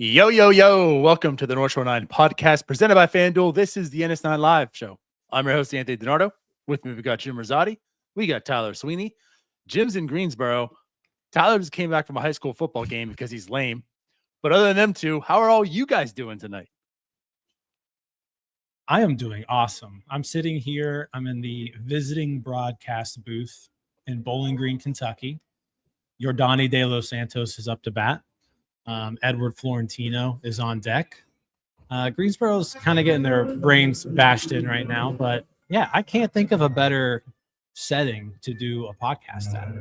Yo, yo, yo. Welcome to the North Shore 9 podcast presented by FanDuel. This is the NS9 Live show. I'm your host, Anthony DiNardo. With me, we got Jim Rosati. We got Tyler Sweeney. Jim's in Greensboro. Tyler just came back from a high school football game because he's lame. But other than them two, how are all you guys doing tonight? I am doing awesome. I'm sitting here. I'm in the visiting broadcast booth in Bowling Green, Kentucky. Yordani De Los Santos is up to bat. Edward Florentino is on deck. Greensboro's kind of getting their brains bashed in right now, but yeah, I can't think of a better setting to do a podcast at.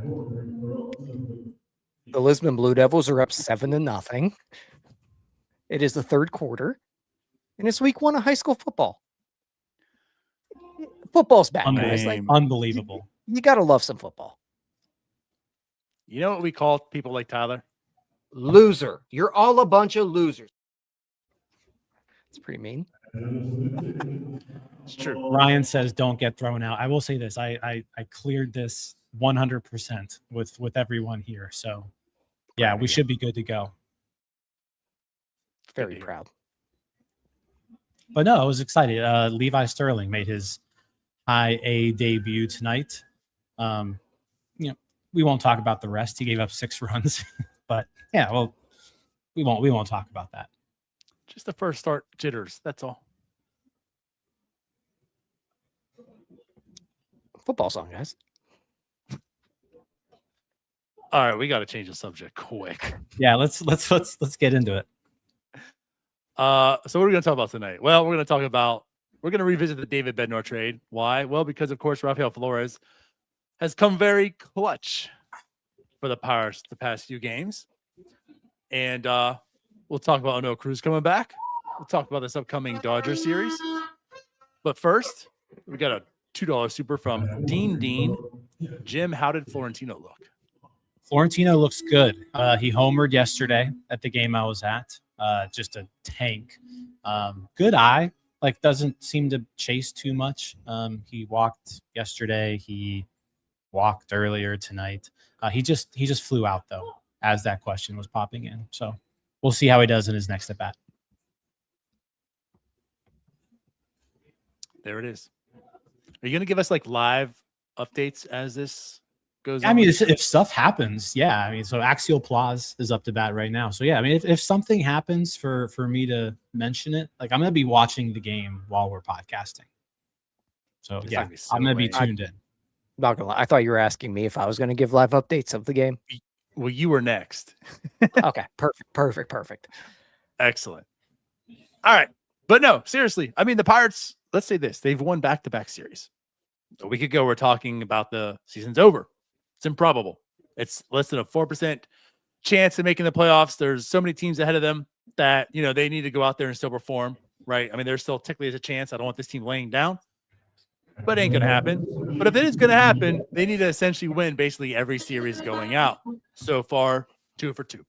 The Lisbon Blue Devils are up 7-0. It is the third quarter, and it's week 1 of high school football. Football's back, guys. Like, unbelievable. You got to love some football. You know what we call people like Tyler? Loser. You're all a bunch of losers. It's pretty mean. It's true. Ryan says don't get thrown out. I will say this. I cleared this 100% with everyone here. So, yeah, we should be good to go. Very proud. But no, I was excited. Levi Sterling made his high A debut tonight. We won't talk about the rest. He gave up 6 runs. But yeah, well, we won't talk about that. Just the first start jitters. That's all. Football song, guys. All right, we got to change the subject quick. Yeah, let's get into it. So what are we going to talk about tonight? Well, we're going to revisit the David Bednar trade. Why? Well, because of course Rafael Flores has come very clutch for the Pirates the past few games. And we'll talk about Oneil Cruz coming back. We'll talk about this upcoming Dodgers series. But first, we got a $2 super from Dean. Jim, how did Florentino look? Florentino looks good. He homered yesterday at the game I was at. Just a tank. Good eye. Like, doesn't seem to chase too much. He walked yesterday. He walked earlier tonight. He just flew out though, as that question was popping in. So we'll see how he does in his next at bat. There it is. Are you going to give us like live updates as this goes on? I mean, if stuff happens, yeah. I mean, so Axial Plaza is up to bat right now. So yeah, I mean, if something happens for me to mention it, like I'm going to be watching the game while we're podcasting. So yeah, I'm going to be tuned in. Not gonna lie. I thought you were asking me if I was going to give live updates of the game. Well, you were next. Okay, perfect. Excellent. All right. But no, seriously. I mean, the Pirates, let's say this. They've won back-to-back series. A week ago, we're talking about the season's over. It's improbable. It's less than a 4% chance of making the playoffs. There's so many teams ahead of them that, they need to go out there and still perform, right? I mean, there's still technically a chance. I don't want this team laying down. But it ain't going to happen. But if it is going to happen, they need to essentially win basically every series going out. So far, 2 for 2.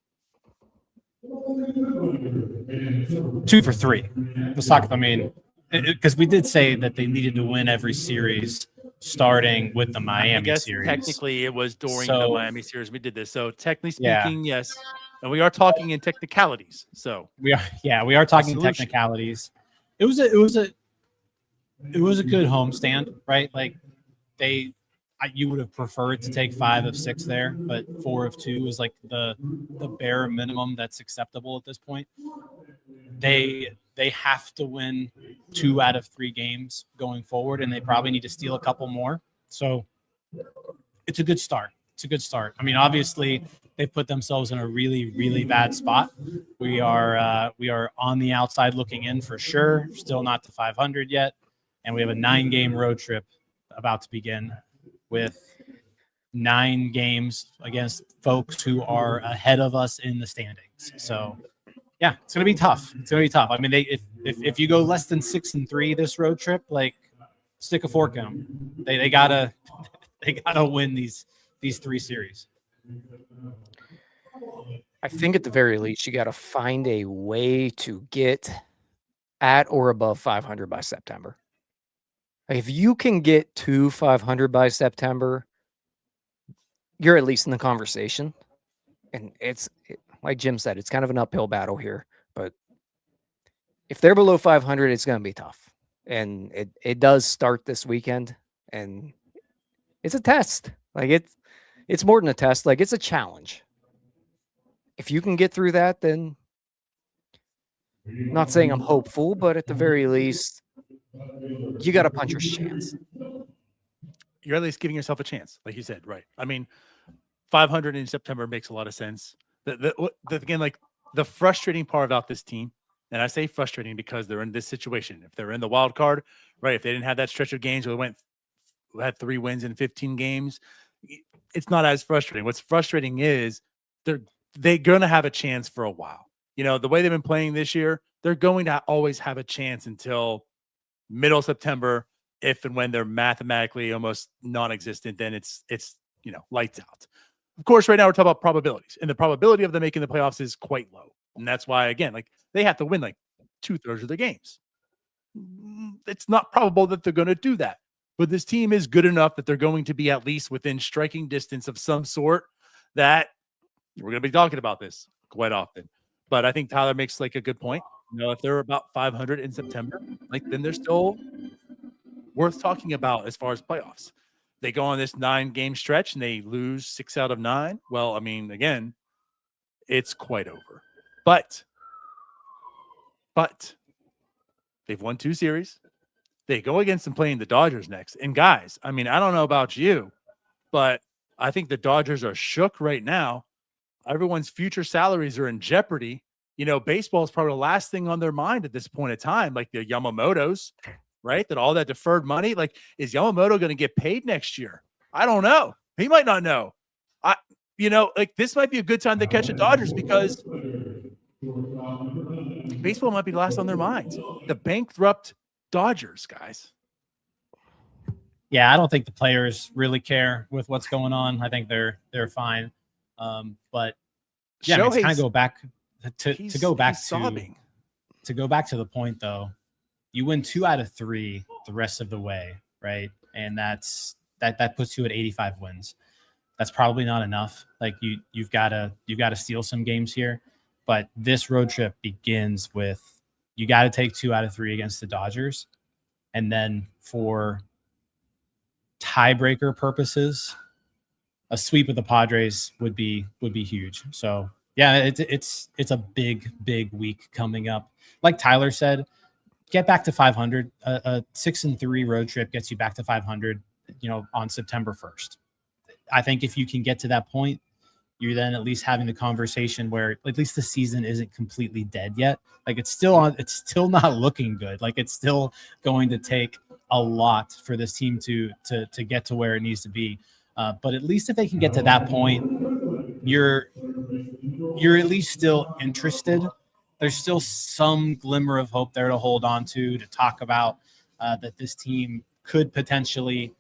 2 for 3. Let's talk. I mean, because we did say that they needed to win every series starting with the Miami series. Technically, it was during the Miami series we did this. So technically speaking, yes. And we are talking in technicalities. So we are talking technicalities. It was a good homestand, right? Like you would have preferred to take 5 of 6 there, but 4 of 2 is like the bare minimum that's acceptable at this point. They have to win 2 out of 3 games going forward, and they probably need to steal a couple more. So it's a good start. I mean, obviously they put themselves in a really, really bad spot. We are on the outside looking in for sure. Still not to 500 yet. And we have a 9-game road trip about to begin with 9 games against folks who are ahead of us in the standings. So, yeah, it's going to be tough. I mean, if you go less than 6-3 this road trip, like, stick a fork in them. They gotta win these 3 series. I think at the very least, you got to find a way to get at or above 500 by September. If you can get to 500 by September, you're at least in the conversation. And like Jim said, it's kind of an uphill battle here But if they're below 500, it's going to be tough. And it does start this weekend, and it's a test. Like it's more than a test. Like it's a challenge. If you can get through that, then not saying I'm hopeful, but at the very least, you got a puncher's chance. You're at least giving yourself a chance, like you said, right? I mean, 500 in September makes a lot of sense. Again, like the frustrating part about this team, and I say frustrating because they're in this situation. If they're in the wild card, right? If they didn't have that stretch of games where they had 3 wins in 15 games, it's not as frustrating. What's frustrating is they're going to have a chance for a while. You know, the way they've been playing this year, they're going to always have a chance until middle September. If and when they're mathematically almost non-existent, then it's lights out. Of course, right now we're talking about probabilities, and the probability of them making the playoffs is quite low. And that's why, again, like they have to win like 2/3 of their games. It's not probable that they're going to do that. But this team is good enough that they're going to be at least within striking distance of some sort that we're going to be talking about this quite often. But I think Tyler makes like a good point. You know, if they're about 500 in September, like then they're still worth talking about as far as playoffs. They go on this 9-game stretch and they lose 6 out of 9. Well, I mean, again, it's quite over. But they've won 2 series. They go against and playing the Dodgers next. And guys, I mean, I don't know about you, but I think the Dodgers are shook right now. Everyone's future salaries are in jeopardy. You know, baseball is probably the last thing on their mind at this point in time, like the Yamamotos, right? That all that deferred money, like, is Yamamoto going to get paid next year? I don't know. He might not know. Like this might be a good time to catch the Dodgers because baseball might be last on their minds. The bankrupt Dodgers, guys. Yeah, I don't think the players really care with what's going on. I think they're fine. But yeah, I mean, to kind of go back to go back to the point though, you win 2 out of 3 the rest of the way, right? And that puts you at 85 wins. That's probably not enough. Like you've got to steal some games here, but this road trip begins with you got to take 2 out of 3 against the Dodgers, and then for tiebreaker purposes, a sweep of the Padres would be huge. So yeah, it's a big week coming up. Like Tyler said, get back to 500. A 6-3 road trip gets you back to 500. On September 1st. I think if you can get to that point, you're then at least having the conversation where at least the season isn't completely dead yet. Like it's still not looking good. Like it's still going to take a lot for this team to get to where it needs to be. But at least if they can get to that point, you're at least still interested. There's still some glimmer of hope there to hold on to talk about that this team could potentially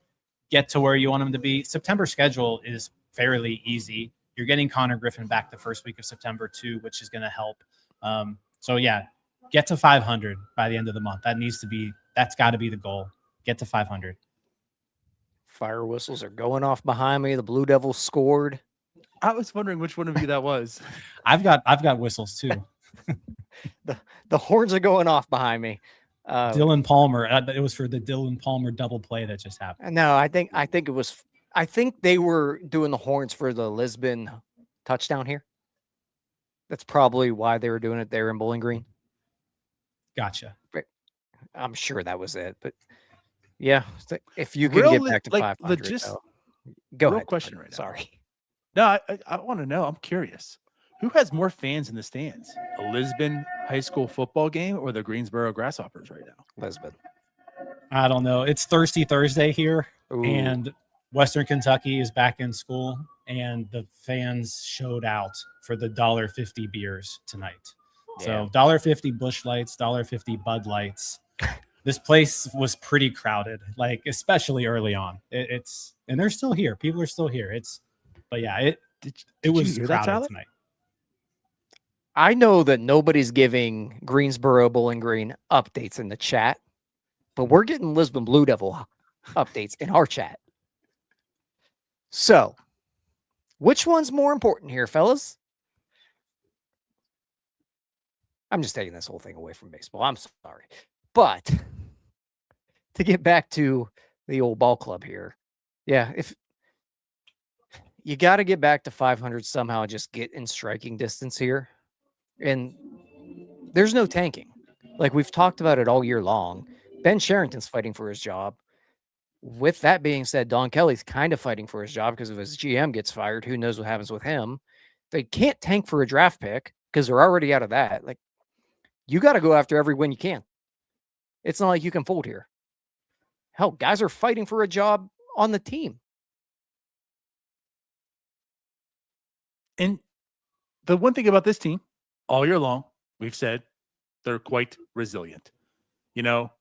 get to where you want them to be. September schedule is fairly easy. You're getting Connor Griffin back the first week of September too, which is going to help. So yeah, get to 500 by the end of the month. That's got to be the goal. Get to 500. Fire whistles are going off behind me. The Blue Devils scored. I was wondering which one of you that was. I've got whistles too. The horns are going off behind me. Dylan Palmer. It was for the Dylan Palmer double play that just happened. No, I think it was. I think they were doing the horns for the Lisbon touchdown here. That's probably why they were doing it there in Bowling Green. Gotcha. But I'm sure that was it. But yeah, if you can get back to 500, go ahead. Question right now. Sorry. No, I want to know. I'm curious. Who has more fans in the stands? A Lisbon high school football game or the Greensboro Grasshoppers right now? Lisbon. I don't know. It's Thirsty Thursday here, Ooh. And Western Kentucky is back in school, and the fans showed out for the $1.50 beers tonight. Yeah. So $1.50 Busch Lights, $1.50 Bud Lights. This place was pretty crowded, like especially early on. And they're still here. People are still here. It was crowded tonight. I know that nobody's giving Greensboro Bowling Green updates in the chat, but we're getting Lisbon Blue Devil updates in our chat. So, which one's more important here, fellas? I'm just taking this whole thing away from baseball. I'm sorry. But to get back to the old ball club here, yeah, if you got to get back to 500 somehow, just get in striking distance here. And there's no tanking. Like we've talked about it all year long. Ben Sherrington's fighting for his job. With that being said, Don Kelly's kind of fighting for his job because if his GM gets fired, who knows what happens with him. They can't tank for a draft pick because they're already out of that. Like, you got to go after every win you can. It's not like you can fold here. Hell, guys are fighting for a job on the team. And the one thing about this team, all year long, we've said they're quite resilient. You know,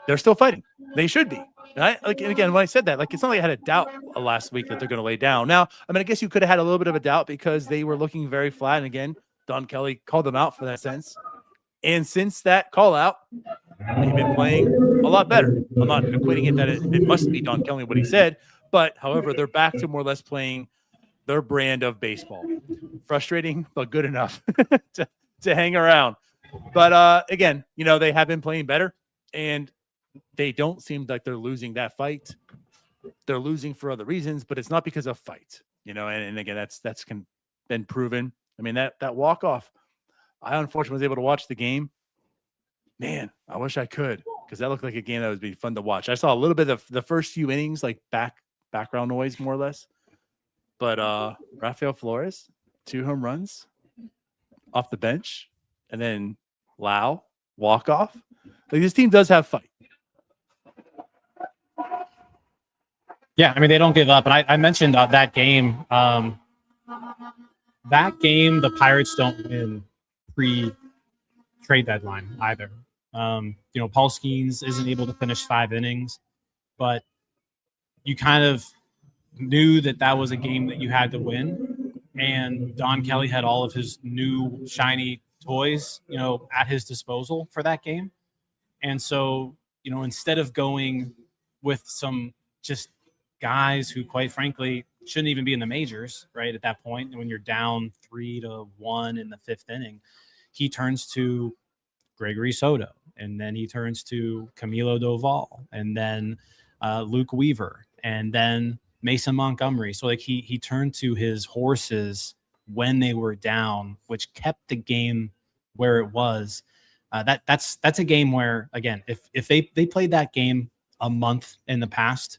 they're still fighting. They should be. Right? Like, and again, when I said that, like, it's not like I had a doubt last week that they're going to lay down. Now, I mean, I guess you could have had a little bit of a doubt because they were looking very flat. And again, Don Kelly called them out for that sense. And since that call out, they've been playing a lot better. I'm not equating it that it must be Don Kelly what he said, but however, they're back to more or less playing their brand of baseball. Frustrating, but good enough to hang around. But again, you know, they have been playing better, and they don't seem like they're losing that fight. They're losing for other reasons, but it's not because of fight, you know. And again, that's been proven. I mean, that walk off, I unfortunately was able to watch the game. Man, I wish I could, because that looked like a game that would be fun to watch. I saw a little bit of the first few innings, like background noise, more or less. But Rafael Flores, 2 home runs off the bench, and then Lau walk off. Like, this team does have fight. Yeah, I mean, they don't give up. And I mentioned that game. That game, the Pirates don't win pre-trade deadline either. You know, Paul Skeens isn't able to finish 5 innings, but you kind of knew that was a game that you had to win. And Don Kelly had all of his new shiny toys, you know, at his disposal for that game. And so, you know, instead of going with some just guys who, quite frankly, shouldn't even be in the majors, right, at that point, when you're down 3-1 in the 5th inning, he turns to Gregory Soto, and then he turns to Camilo Doval, and then Luke Weaver, and then Mason Montgomery. So, like, he turned to his horses when they were down, which kept the game where it was. That's a game where, again, if they played that game a month in the past,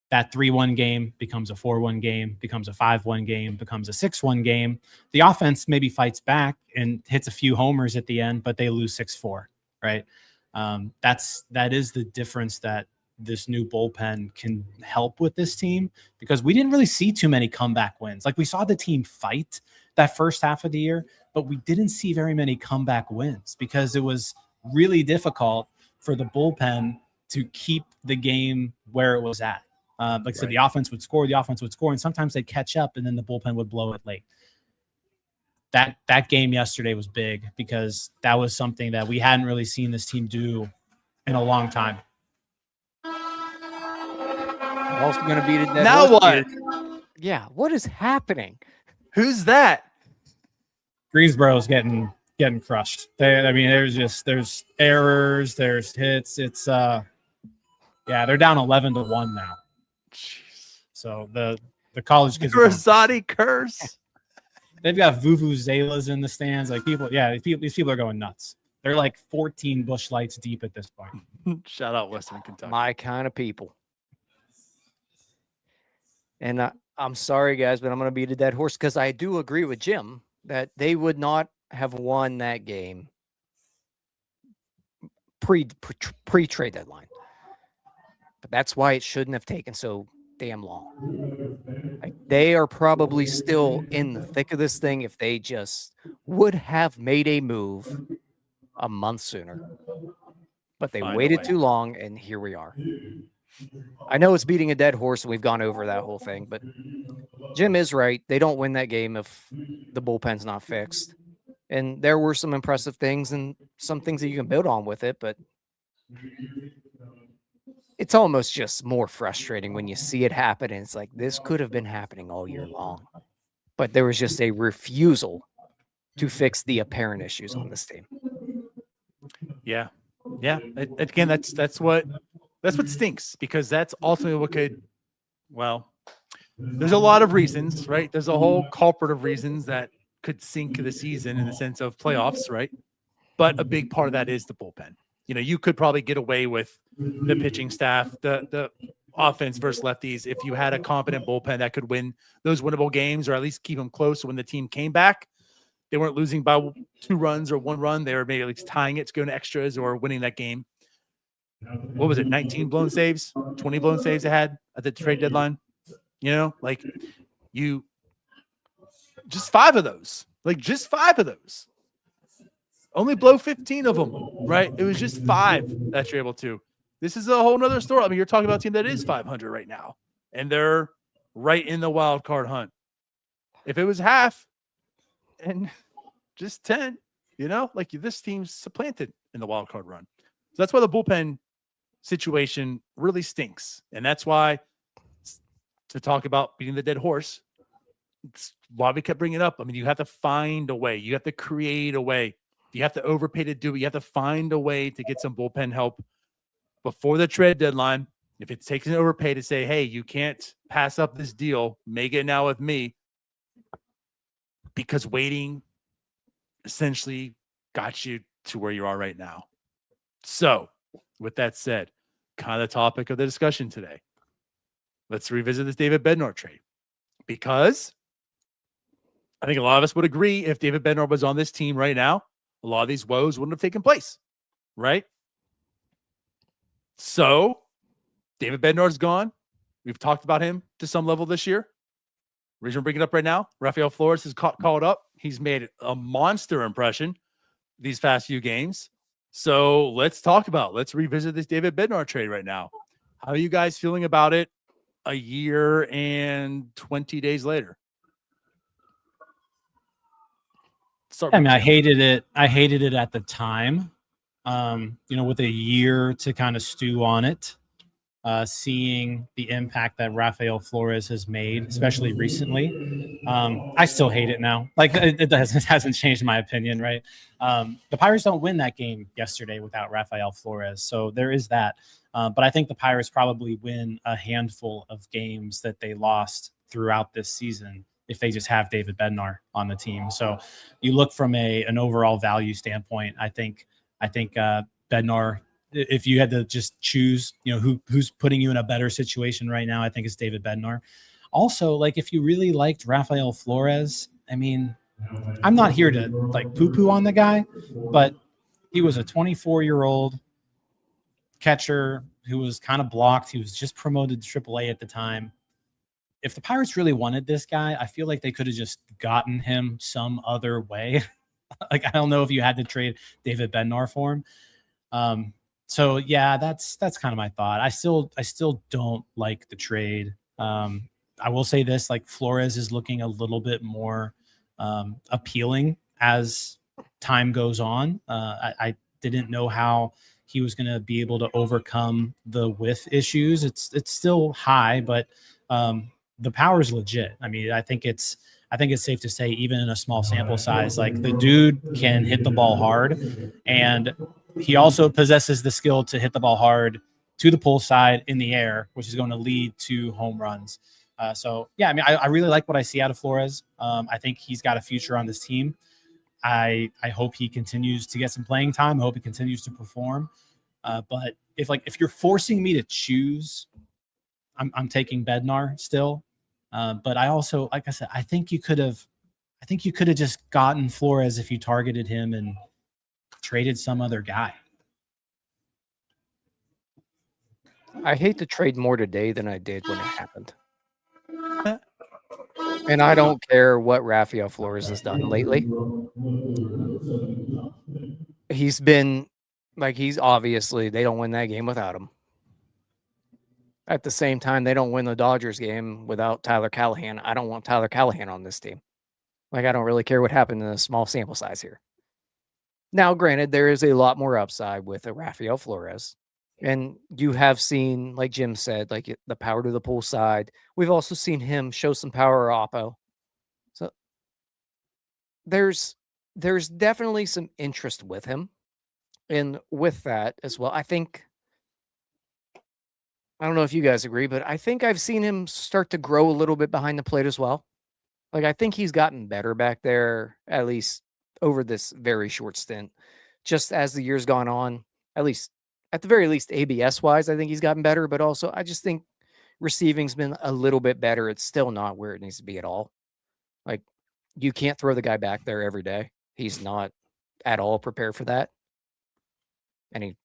that 3-1 game becomes a 4-1 game, becomes a 5-1 game, becomes a 6-1 game. The offense maybe fights back and hits a few homers at the end, but they lose 6-4, right? That is the difference that this new bullpen can help with this team, because we didn't really see too many comeback wins. Like, we saw the team fight that first half of the year, but we didn't see very many comeback wins because it was really difficult for the bullpen to keep the game where it was at. Like I said, the offense would score, and sometimes they'd catch up, and then the bullpen would blow it late. That game yesterday was big because that was something that we hadn't really seen this team do in a long time. We're also going to beat it. Now what? Yeah, what is happening? Who's that? Greensboro's getting crushed. There's errors, there's hits. It's they're down 11-1 now. Jeez. So the college kids, Rosati curse. They've got vuvuzelas in the stands. Like, these people are going nuts. They're like 14 bush lights deep at this point. Shout out Western Kentucky. My kind of people. And I'm sorry, guys, but I'm going to beat a dead horse because I do agree with Jim that they would not have won that game pre-trade deadline. But that's why it shouldn't have taken so damn long. Like, they are probably still in the thick of this thing if they just would have made a move a month sooner. But they waited too long, and here we are. I know it's beating a dead horse, and we've gone over that whole thing, but Jim is right. They don't win that game if the bullpen's not fixed. And there were some impressive things and some things that you can build on with it, but it's almost just more frustrating when you see it happen, and it's like, this could have been happening all year long. But there was just a refusal to fix the apparent issues on this team. Yeah. Again, that's what stinks, because that's ultimately what could. Well, there's a lot of reasons, right? There's a whole culprit of reasons that could sink the season in the sense of playoffs, right? But a big part of that is the bullpen. You could probably get away with the pitching staff, the offense versus lefties, if you had a competent bullpen that could win those winnable games, or at least keep them close. When the team came back, they weren't losing by 2 runs or 1 run. They were maybe at least tying it to go to extras or winning that game. What was it? 19 blown saves, 20 blown saves they had at the trade deadline. Just 5 of those. Just 5 of those. Only blow 15 of them, right? It was just 5 that you're able to. This is a whole nother story. I mean, you're talking about a team that is 500 right now, and they're right in the wild card hunt. If it was half and just 10, this team's supplanted in the wild card run. So that's why the bullpen situation really stinks. And that's why, to talk about beating the dead horse, it's why we kept bringing it up. I mean, you have to find a way. You have to create a way. You have to overpay to do it. You have to find a way to get some bullpen help before the trade deadline. If it takes an overpay to say, hey, you can't pass up this deal, make it now with me, because waiting essentially got you to where you are right now. So with that said, kind of the topic of the discussion today, let's revisit this David Bednar trade, because I think a lot of us would agree if David Bednar was on this team right now, a lot of these woes wouldn't have taken place, right? So David Bednar's gone. We've talked about him to some level this year. The reason we're bringing it up right now, Rafael Flores is called up. He's made a monster impression these past few games. So let's revisit this David Bednar trade right now. How are you guys feeling about it a year and 20 days later? I hated it. I hated it at the time. With a year to kind of stew on it, seeing the impact that Rafael Flores has made, especially recently. I still hate it now. It hasn't changed my opinion, right? The Pirates don't win that game yesterday without Rafael Flores, so there is that. But I think the Pirates probably win a handful of games that they lost throughout this season if they just have David Bednar on the team. So you look from an overall value standpoint, I think Bednar, if you had to just choose, who's putting you in a better situation right now, I think it's David Bednar. Also, if you really liked Rafael Flores, I mean, I'm not here to poo-poo on the guy, but he was a 24-year-old catcher who was kind of blocked. He was just promoted to AAA at the time. If the Pirates really wanted this guy, I feel like they could have just gotten him some other way. I don't know if you had to trade David Bednar for him. So yeah, that's kind of my thought. I still don't like the trade. I will say this, Flores is looking a little bit more appealing as time goes on. I didn't know how he was going to be able to overcome the whiff issues. It's still high, but the power is legit. I mean, I think it's safe to say, even in a small sample size, the dude can hit the ball hard, and he also possesses the skill to hit the ball hard to the pull side in the air, which is going to lead to home runs. So yeah, I mean, I really like what I see out of Flores. I think he's got a future on this team. I hope he continues to get some playing time. I hope he continues to perform. But if you're forcing me to choose, I'm taking Bednar still. But I also, like I said, I think you could have just gotten Flores if you targeted him and traded some other guy. I hate the trade more today than I did when it happened. And I don't care what Rafael Flores has done lately. He's been he's obviously, they don't win that game without him. At the same time, they don't win the Dodgers game without Tyler Callahan. I don't want Tyler Callahan on this team. I don't really care what happened in a small sample size here. Now, granted, there is a lot more upside with a Rafael Flores. And you have seen, like Jim said, the power to the pull side. We've also seen him show some power oppo. So there's there's definitely some interest with him. And with that as well, I don't know if you guys agree, but I think I've seen him start to grow a little bit behind the plate as well. Like, I think he's gotten better back there, at least over this very short stint. Just as the year's gone on, at the very least, ABS-wise, I think he's gotten better. But also, I just think receiving's been a little bit better. It's still not where it needs to be at all. Like, you can't throw the guy back there every day. He's not at all prepared for that. And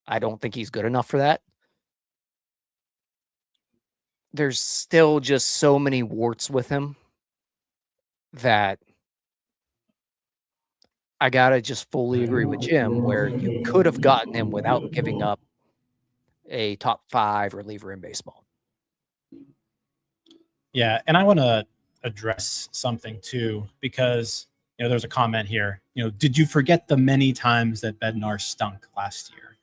I don't think he's good enough for that. There's still just so many warts with him that I gotta just fully agree with Jim, where you could have gotten him without giving up a top 5 reliever in baseball. Yeah, and I want to address something too, because there's a comment here. Did you forget the many times that Bednar stunk last year?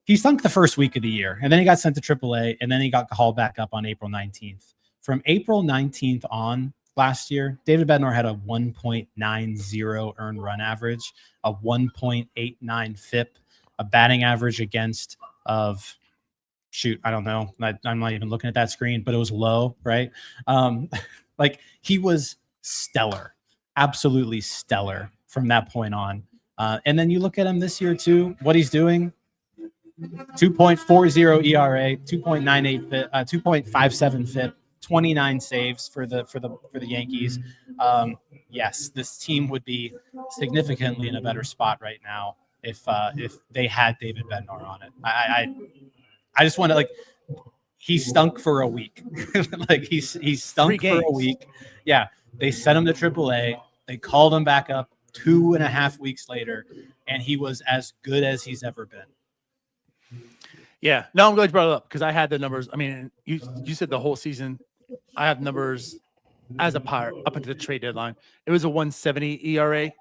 He stunk the first week of the year, and then he got sent to AAA, and then he got called back up on April 19th. From April 19th on last year, David Bednar had a 1.90 earned run average, a 1.89 FIP, a batting average against of, shoot, I don't know. I'm not even looking at that screen, but it was low, right? Like, he was stellar, absolutely stellar from that point on. And then you look at him this year too, what he's doing. 2.40 ERA, 2.98 FIP, 2.57 FIP, 29 saves for the Yankees. Yes, this team would be significantly in a better spot right now if they had David Bednar on it. I just want to, like, he stunk for a week. Like, he stunk for a week. Yeah, they sent him to AAA. They called him back up 2.5 weeks later, and he was as good as he's ever been. Yeah, no, I'm glad you brought it up because I had the numbers. I mean, you said the whole season. I have numbers as a Pirate up until the trade deadline. It was a 1.70 ERA.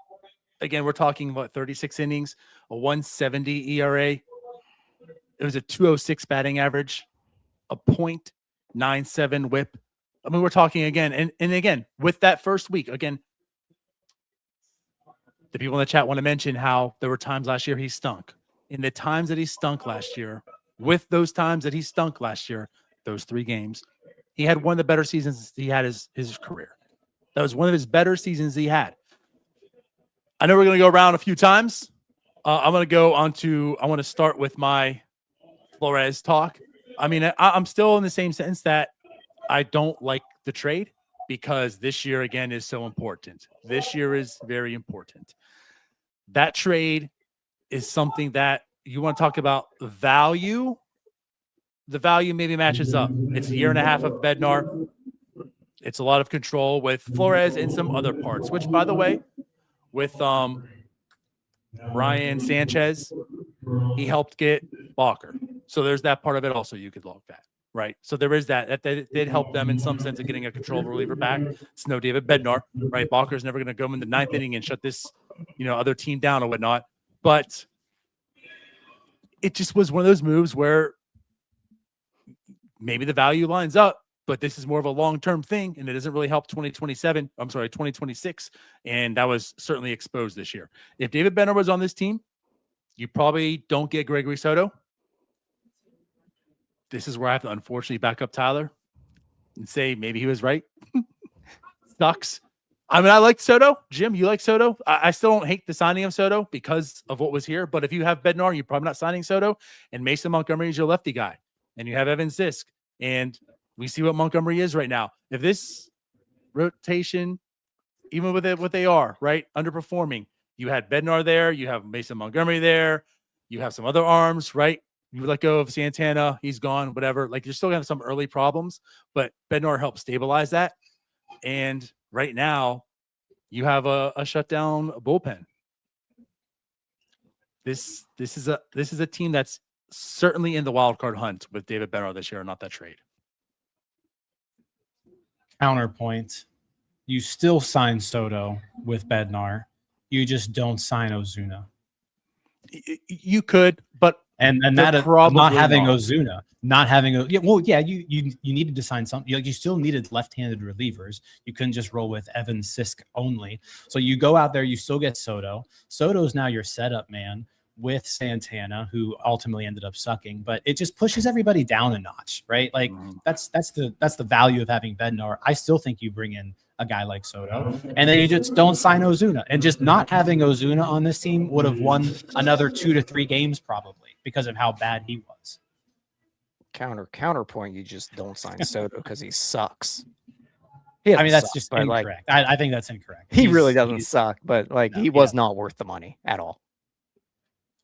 Again, we're talking about 36 innings, a 1.70 ERA. It was a 2.06 batting average, a 0.97 WHIP. I mean, we're talking again, and again with that first week. Again, the people in the chat want to mention how there were times last year he stunk. In the times that he stunk last year, with those times that he stunk last year, those 3 games, he had one of the better seasons he had his career. That was one of his better seasons he had. I know we're going to go around a few times. I'm going to go on to, I want to start with my Flores talk. I mean, I'm still in the same sense that I don't like the trade because this year, again, is so important. This year is very important. That trade is something that you want to talk about value. The value maybe matches up. It's a year and a half of Bednar. It's a lot of control with Flores and some other parts, which, by the way, with Ryan Sanchez, he helped get Walker. So there's that part of it also you could log that, right? So there is that did help them in some sense of getting a control reliever back. It's no David Bednar, right? Walker's never going to go in the 9th inning and shut this, other team down or whatnot. But it just was one of those moves where maybe the value lines up, but this is more of a long-term thing, and it doesn't really help 2026. And that was certainly exposed this year. If David Bednar was on this team, you probably don't get Gregory Soto. This is where I have to unfortunately back up Tyler and say maybe he was right. Sucks. I mean, I like Soto. Jim, you like Soto? I still don't hate the signing of Soto because of what was here. But if you have Bednar, you're probably not signing Soto. And Mason Montgomery is your lefty guy. And you have Evan Zisk. And we see what Montgomery is right now. If this rotation, even with it, what they are, right, underperforming, you had Bednar there. You have Mason Montgomery there. You have some other arms, right? You let go of Santana. He's gone, whatever. Like, you're still going to have some early problems. But Bednar helped stabilize that. And right now, you have a shutdown bullpen. This is a team that's certainly in the wild card hunt with David Bednar this year, not that trade. Counterpoint: you still sign Soto with Bednar. You just don't sign Ozuna. You could, but And They're that probably not having not. Ozuna, you needed to sign something. Like, you still needed left-handed relievers. You couldn't just roll with Evan Sisk only. So you go out there, you still get Soto. Soto's now your setup man with Santana, who ultimately ended up sucking. But it just pushes everybody down a notch, right? Like that's the value of having Bednar. I still think you bring in a guy like Soto, and then you just don't sign Ozuna. And just not having Ozuna on this team would have won another 2 to 3 games probably because of how bad he was. Counterpoint, you just don't sign Soto because he sucks. I mean, that's just incorrect. I think that's incorrect. He really doesn't suck, but like he was not worth the money at all.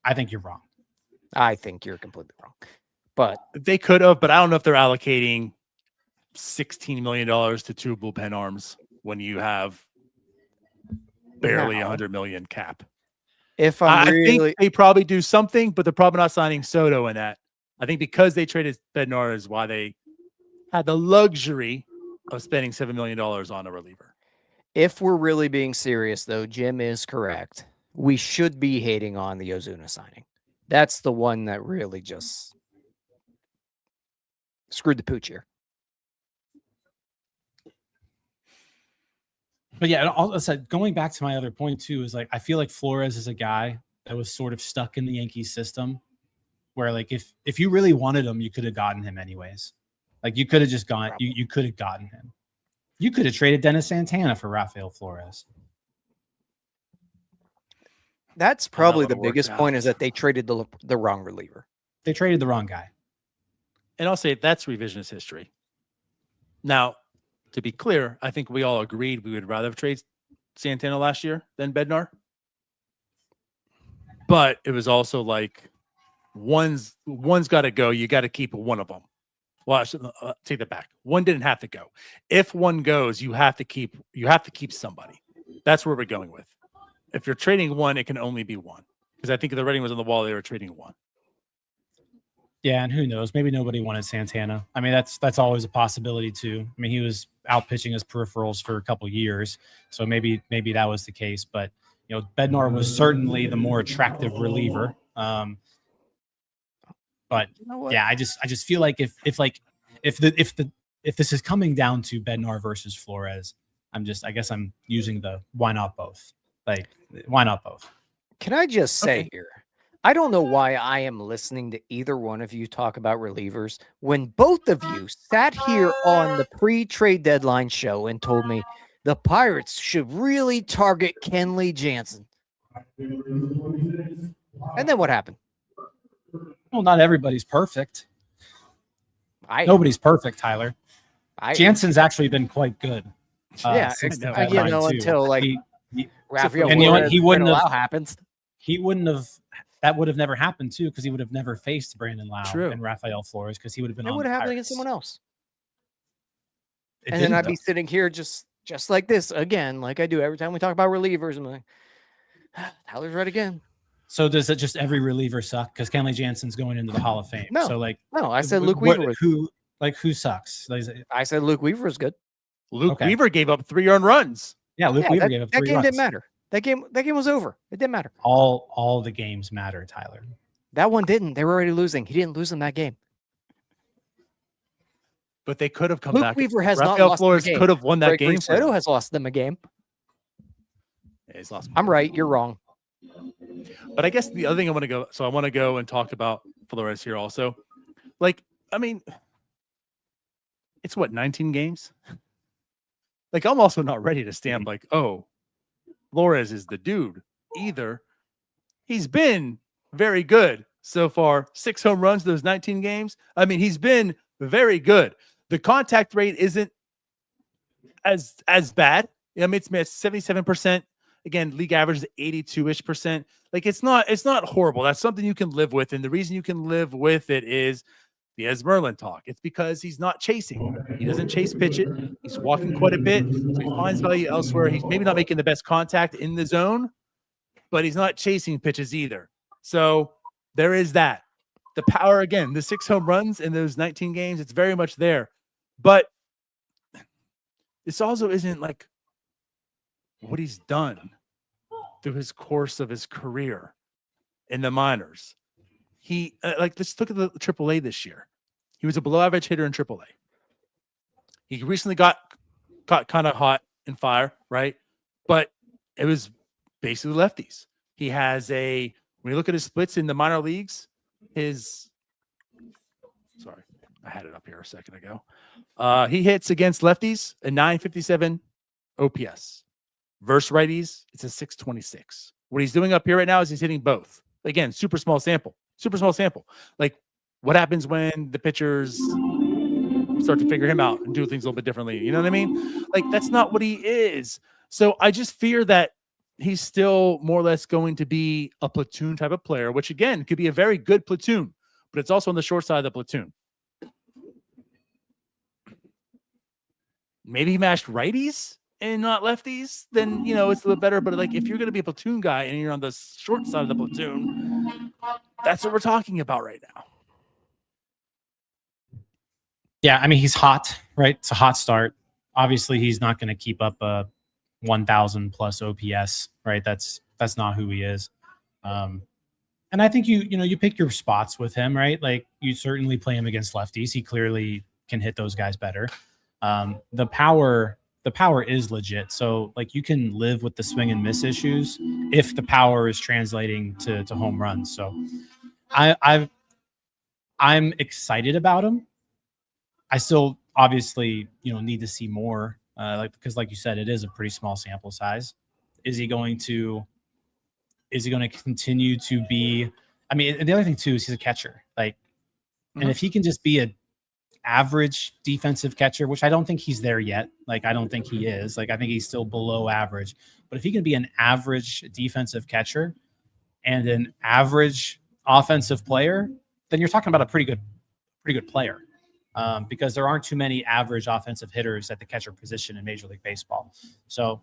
I think you're wrong. I think you're completely wrong. But they could have, but I don't know if they're allocating $16 million to 2 bullpen arms when you have barely $100 million cap. If I think they probably do something, but they're probably not signing Soto in that. I think because they traded Bednar is why they had the luxury of spending $7 million on a reliever. If we're really being serious, though, Jim is correct. We should be hating on the Ozuna signing. That's the one that really just screwed the pooch here. But yeah, also going back to my other point too is like I feel like Flores is a guy that was sort of stuck in the Yankees system, where like if you really wanted him, you could have gotten him anyways. Like you could have just gone, you could have gotten him. You could have traded Dennis Santana for Rafael Flores. That's probably the biggest point, is that they traded the wrong reliever. They traded the wrong guy. And I'll say that's revisionist history. Now, to be clear, I think we all agreed we would rather have traded Santana last year than Bednar. But it was also like one's got to go. You got to keep one of them. Well, I should take that back. One didn't have to go. If one goes, you have to keep somebody. That's where we're going with. If you're trading one, it can only be one. Because I think the writing was on the wall. They were trading one. Yeah, and who knows? Maybe nobody wanted Santana. I mean, that's always a possibility too. I mean, he was out pitching his peripherals for a couple years, so maybe that was the case. But you know, Bednar was certainly the more attractive reliever. But you know what? Yeah, I just feel like if this is coming down to Bednar versus Flores, I guess I'm using the why not both. Like, why not both? Can I just say here, I don't know why I am listening to either one of you talk about relievers when both of you sat here on the pre-trade deadline show and told me the Pirates should really target Kenley Jansen. And then what happened? Well, not everybody's perfect. Nobody's perfect, Tyler. Jansen's actually been quite good. Until like Rafael and Flores, he wouldn't have happens. He wouldn't have. That would have never happened too, because he would have never faced Brandon Lau and Rafael Flores, because he would have been. It would have happened against someone else. And then I'd be sitting here just like this again, like I do every time we talk about relievers. I'm like, Tyler's right again. So does it just every reliever suck? Because Kenley Jansen's going into the Hall of Fame. No, so like, no, I said Luke Weaver. Who sucks? I said Luke Weaver is good. Luke Weaver gave up 3 earned runs. Yeah, Weaver gave up 3 runs. That game didn't matter. That game was over. It didn't matter. All the games matter, Tyler. That one didn't. They were already losing. He didn't lose in that game. But they could have come Luke back. Weaver has Rafael not lost Flores the game. could have won that game. Soto has lost them a game. Yeah, he's lost. I'm right. You're wrong. But I guess the other thing I want to go and talk about Flores here also. Like, I mean, it's 19 games? Like, I'm also not ready to stand like, oh, Flores is the dude either. He's been very good so far. 6 home runs, those 19 games. I mean, he's been very good. The contact rate isn't as bad. I mean, it's 77%. Again, league average is 82-ish%. Like, it's not horrible. That's something you can live with. And the reason you can live with it is the Ez Merlin talk. It's because he's not chasing. He doesn't chase pitch it. He's walking quite a bit. So he finds value elsewhere. He's maybe not making the best contact in the zone, but he's not chasing pitches either. So there is that. The power, again, the 6 home runs in those 19 games, it's very much there. But this also isn't like what he's done through his course of his career in the minors. he let's look at the AAA this year. He was a below average hitter in AAA. He recently got kind of hot and fire, right? But it was basically lefties. He has when you look at his splits in the minor leagues, sorry, I had it up here a second ago. He hits against lefties a 957 OPS. Versus righties, it's a 626. What he's doing up here right now is he's hitting both. Again, super small sample. Like, what happens when the pitchers start to figure him out and do things a little bit differently? You know what I mean? Like, that's not what he is. So I just fear that he's still more or less going to be a platoon type of player, which again could be a very good platoon, but it's also on the short side of the platoon. Maybe he matched righties and not lefties, then, it's a little better. But like, if you're going to be a platoon guy and you're on the short side of the platoon, that's what we're talking about right now. Yeah, I mean, he's hot, right? It's a hot start. Obviously, he's not going to keep up a 1,000 plus OPS, right? That's not who he is. And I think you pick your spots with him, right? Like, you certainly play him against lefties. He clearly can hit those guys better. The power is legit. So like, you can live with the swing and miss issues if the power is translating to home runs. So I'm excited about him. I still obviously, need to see more, because like you said, it is a pretty small sample size. Is he going to continue to be, I mean, and the other thing too, is he's a catcher, like, and if he can just be a average defensive catcher, which I don't think he's there yet. Like, I don't think he is. Like, I think he's still below average. But if he can be an average defensive catcher and an average offensive player, then you're talking about a pretty good player. Because there aren't too many average offensive hitters at the catcher position in Major League Baseball. So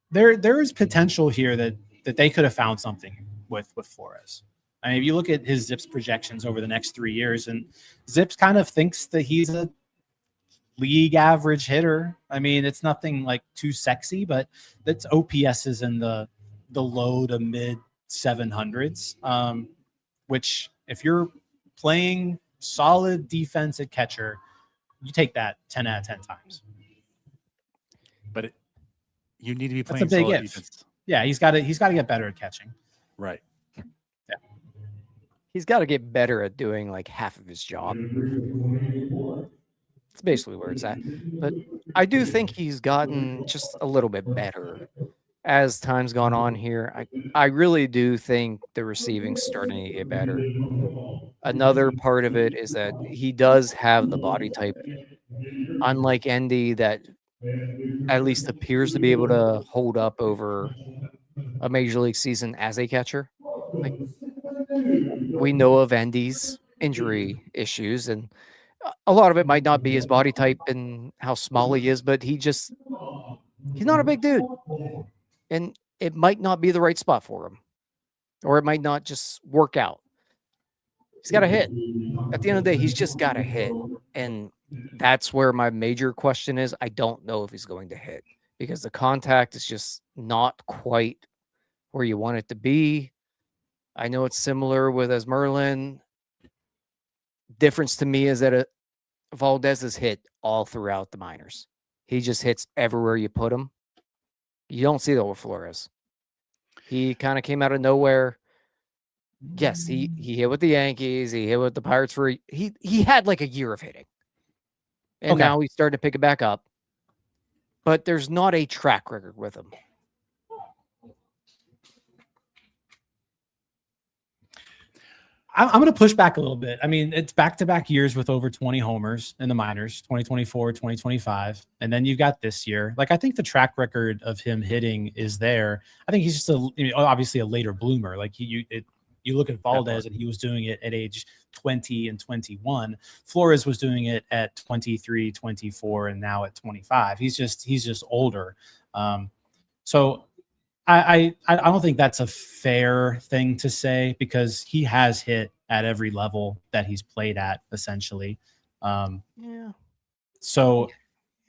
there is potential here that they could have found something with Flores. I mean, if you look at his Zips projections over the next 3 years, and Zips kind of thinks that he's a league average hitter. I mean, it's nothing like too sexy, but that's OPS is in the low to mid 700s, which if you're playing solid defense at catcher, you take that 10 out of 10 times. But you need to be playing That's a big solid if. defense. Yeah, he's got to get better at catching. Right. He's got to get better at doing like half of his job. It's basically where it's at. But I do think he's gotten just a little bit better as time's gone on here. I really do think the receiving's starting to get better. Another part of it is that he does have the body type, unlike Endy, that at least appears to be able to hold up over a major league season as a catcher. Like, we know of Endy's injury issues, and a lot of it might not be his body type and how small he is, but he's not a big dude, and it might not be the right spot for him, or it might not just work out. He's got to hit. At the end of the day, he's just got to hit, and that's where my major question is. I don't know if he's going to hit because the contact is just not quite where you want it to be. I know it's similar with Merlin. Difference to me is that Valdez has hit all throughout the minors. He just hits everywhere you put him. You don't see that with Flores. He kind of came out of nowhere. Yes, he hit with the Yankees. He hit with the Pirates he had like a year of hitting. And now he's starting to pick it back up. But there's not a track record with him. I'm going to push back a little bit. I mean, it's back-to-back years with over 20 homers in the minors, 2024, 2025. And then you've got this year. Like, I think the track record of him hitting is there. I think he's just obviously a later bloomer. Like, you look at Valdez and he was doing it at age 20 and 21. Flores was doing it at 23, 24, and now at 25. He's just older. So I don't think that's a fair thing to say because he has hit at every level that he's played at, essentially. So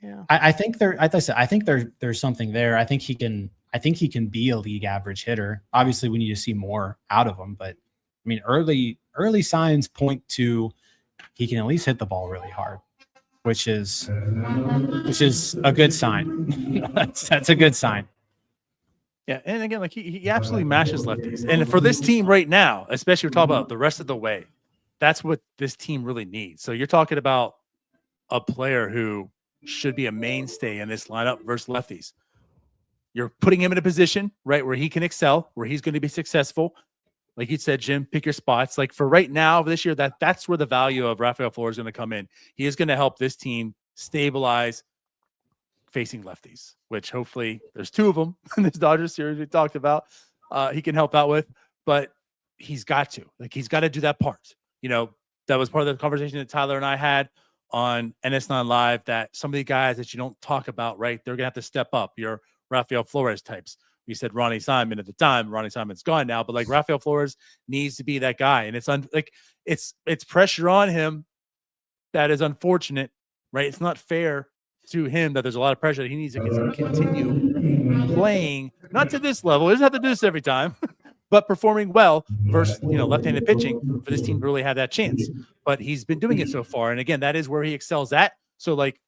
yeah, I think there's something there. I think he can be a league average hitter. Obviously, we need to see more out of him, but I mean, early signs point to he can at least hit the ball really hard, which is a good sign. that's a good sign. Yeah, and again, like he absolutely mashes lefties. And for this team right now, especially we're talking about the rest of the way, that's what this team really needs. So you're talking about a player who should be a mainstay in this lineup versus lefties. You're putting him in a position, right, where he can excel, where he's going to be successful. Like you said, Jim, pick your spots. Like for right now, this year, that's where the value of Rafael Flores is going to come in. He is going to help this team stabilize facing lefties, which hopefully there's two of them in this Dodgers series we talked about. He can help out with, but he's got to do that part. You know, that was part of the conversation that Tyler and I had on NS9 Live, that some of the guys that you don't talk about, right, they're gonna have to step up. Your Rafael Flores types. We said Ronnie Simon at the time. Ronnie Simon's gone now, but like Rafael Flores needs to be that guy, and it's pressure on him that is unfortunate, right? It's not fair to him that there's a lot of pressure that he needs to continue playing, not to this level. He doesn't have to do this every time, but performing well versus, left-handed pitching for this team to really have that chance. But he's been doing it so far. And again, that is where he excels at. So like,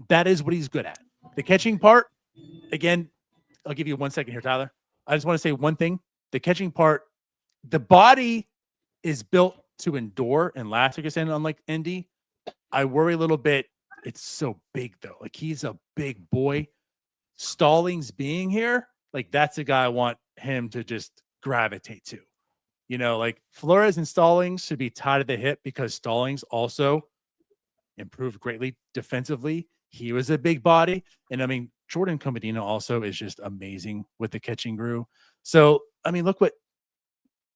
that is what he's good at. The catching part, again, I'll give you 1 second here, Tyler. I just want to say one thing. The catching part, the body is built to endure and last, like you're saying, unlike Endy. I worry a little bit. It's so big, though. Like, he's a big boy. Stallings being here, like, that's a guy I want him to just gravitate to. Like Flores and Stallings should be tied at the hip because Stallings also improved greatly defensively. He was a big body. And I mean, Jordan Comedino also is just amazing with the catching crew. So, I mean, look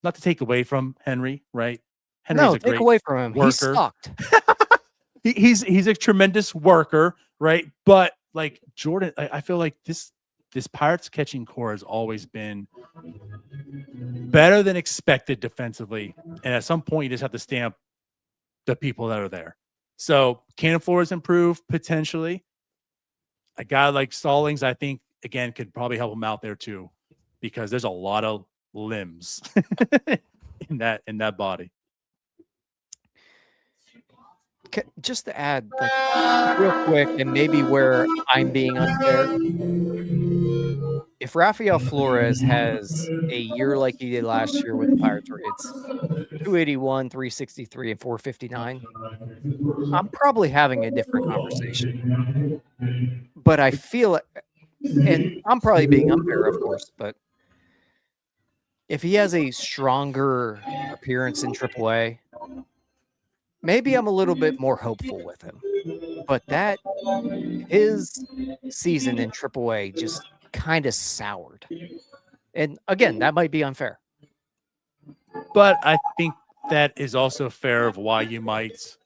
not to take away from Henry, right? Henry's take away from him. Worker. He sucked. He's a tremendous worker, right? But like Jordan, I feel like this Pirates catching core has always been better than expected defensively. And at some point, you just have to stamp the people that are there. So can Flores improve potentially? A guy like Stallings, I think, again, could probably help him out there too, because there's a lot of limbs in that body. Just to add, real quick, and maybe where I'm being unfair, if Rafael Flores has a year like he did last year with the Pirates, where it's 281, 363, and 459, I'm probably having a different conversation. But I feel it, and I'm probably being unfair, of course, but if he has a stronger appearance in AAA, maybe I'm a little bit more hopeful with him. But his season in AAA just kind of soured. And again, that might be unfair. But I think that is also fair of why you might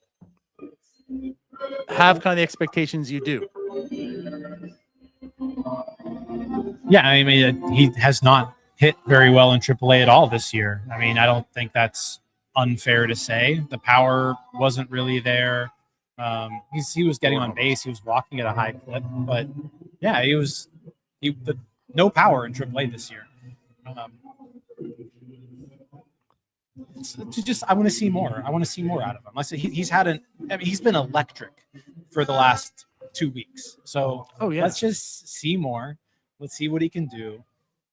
have kind of the expectations you do. Yeah, I mean, he has not hit very well in AAA at all this year. I mean, I don't think that's unfair to say. The power wasn't really there. He was getting on base. He was walking at a high clip. But yeah, no power in AAA this year. I want to see more. I want to see more out of him. He's been electric for the last 2 weeks. So let's just see more. Let's see what he can do.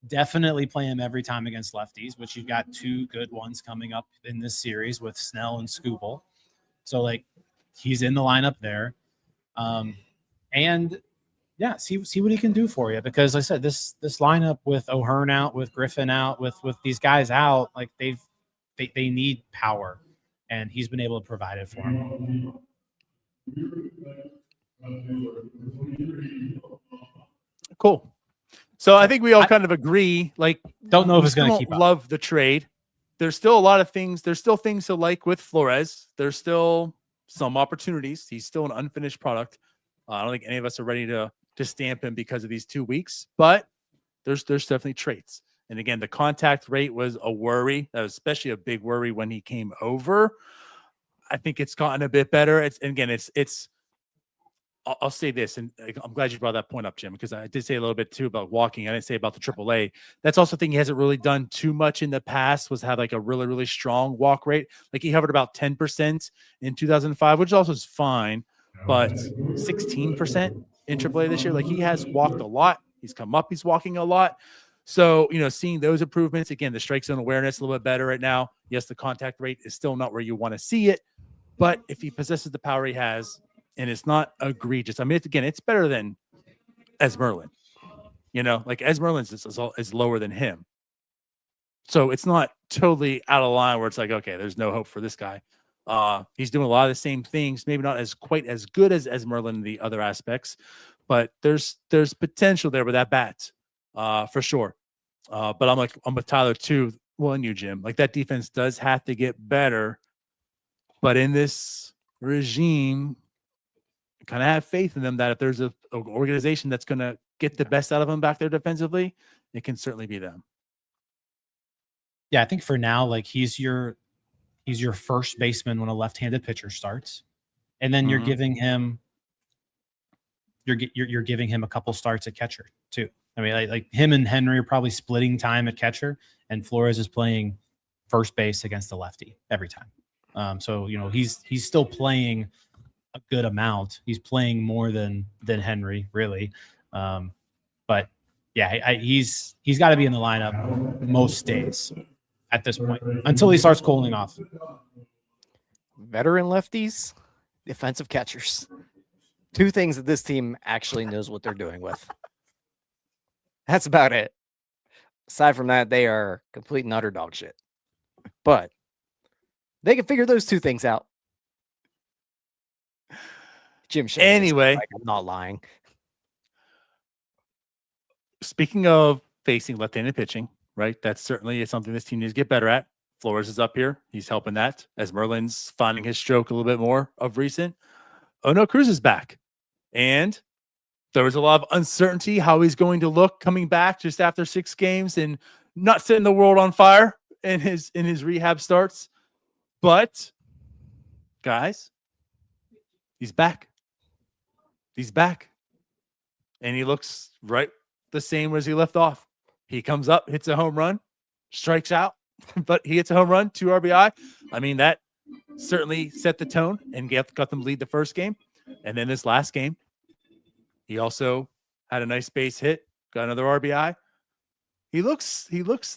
Definitely play him every time against lefties, which you've got two good ones coming up in this series with Snell and Skubal. So like he's in the lineup there. And yeah, see what he can do for you, because like I said, this lineup with O'Hearn out, with Griffin out, with these guys out, like they need power, and he's been able to provide it for them. Cool. So I think we all kind of agree. Like, don't know if it's going to keep up. Love the trade. There's still a lot of things. There's still things to like with Flores. There's still some opportunities. He's still an unfinished product. I don't think any of us are ready to stamp him because of these 2 weeks, but there's definitely traits. And again, the contact rate was a worry. That was especially a big worry when he came over. I think it's gotten a bit better. It's I'll say this, and I'm glad you brought that point up, Jim, because I did say a little bit too about walking. I didn't say about the AAA. That's also a thing he hasn't really done too much in the past, was have like a really, really strong walk rate. Like he hovered about 10% in 2005, which also is fine, but 16% in AAA this year. Like he has walked a lot. He's come up. He's walking a lot. So, seeing those improvements, again, the strike zone awareness a little bit better right now. Yes, the contact rate is still not where you want to see it, but if he possesses the power he has, and it's not egregious. I mean, it's better than Esmerlin. Like Esmerlin's is lower than him. So it's not totally out of line where it's like, okay, there's no hope for this guy. He's doing a lot of the same things, maybe not as quite as good as Esmerlin in the other aspects, but there's potential there with that bat, for sure. But I'm with Tyler too. Well, and you, Jim, like that defense does have to get better, but in this regime, kind of have faith in them that if there's an organization that's going to get the best out of them back there defensively, it can certainly be them. Yeah, I think for now, like he's your first baseman when a left-handed pitcher starts, and then you're giving him you're giving him a couple starts at catcher too. I mean, like him and Henry are probably splitting time at catcher, and Flores is playing first base against the lefty every time. So he's still playing a good amount. He's playing more than Henry, really. But yeah, he's got to be in the lineup most days at this point until he starts cooling off. Veteran lefties, defensive catchers. Two things that this team actually knows what they're doing with. That's about it. Aside from that, they are complete and utter dog shit. But they can figure those two things out. Jim Shea. Anyway, like, I'm not lying. Speaking of facing left-handed pitching, right? That's certainly something this team needs to get better at. Flores is up here. He's helping that. As Merlin's finding his stroke a little bit more of recent. Oneil Cruz is back. And there was a lot of uncertainty how he's going to look coming back just after 6 games and not setting the world on fire in his rehab starts. But, guys, he's back. He's back. And he looks right the same as he left off. He comes up, hits a home run, strikes out, but he hits a home run, 2 RBI. I mean, that certainly set the tone and got them lead the first game. And then this last game, he also had a nice base hit, got another RBI. He looks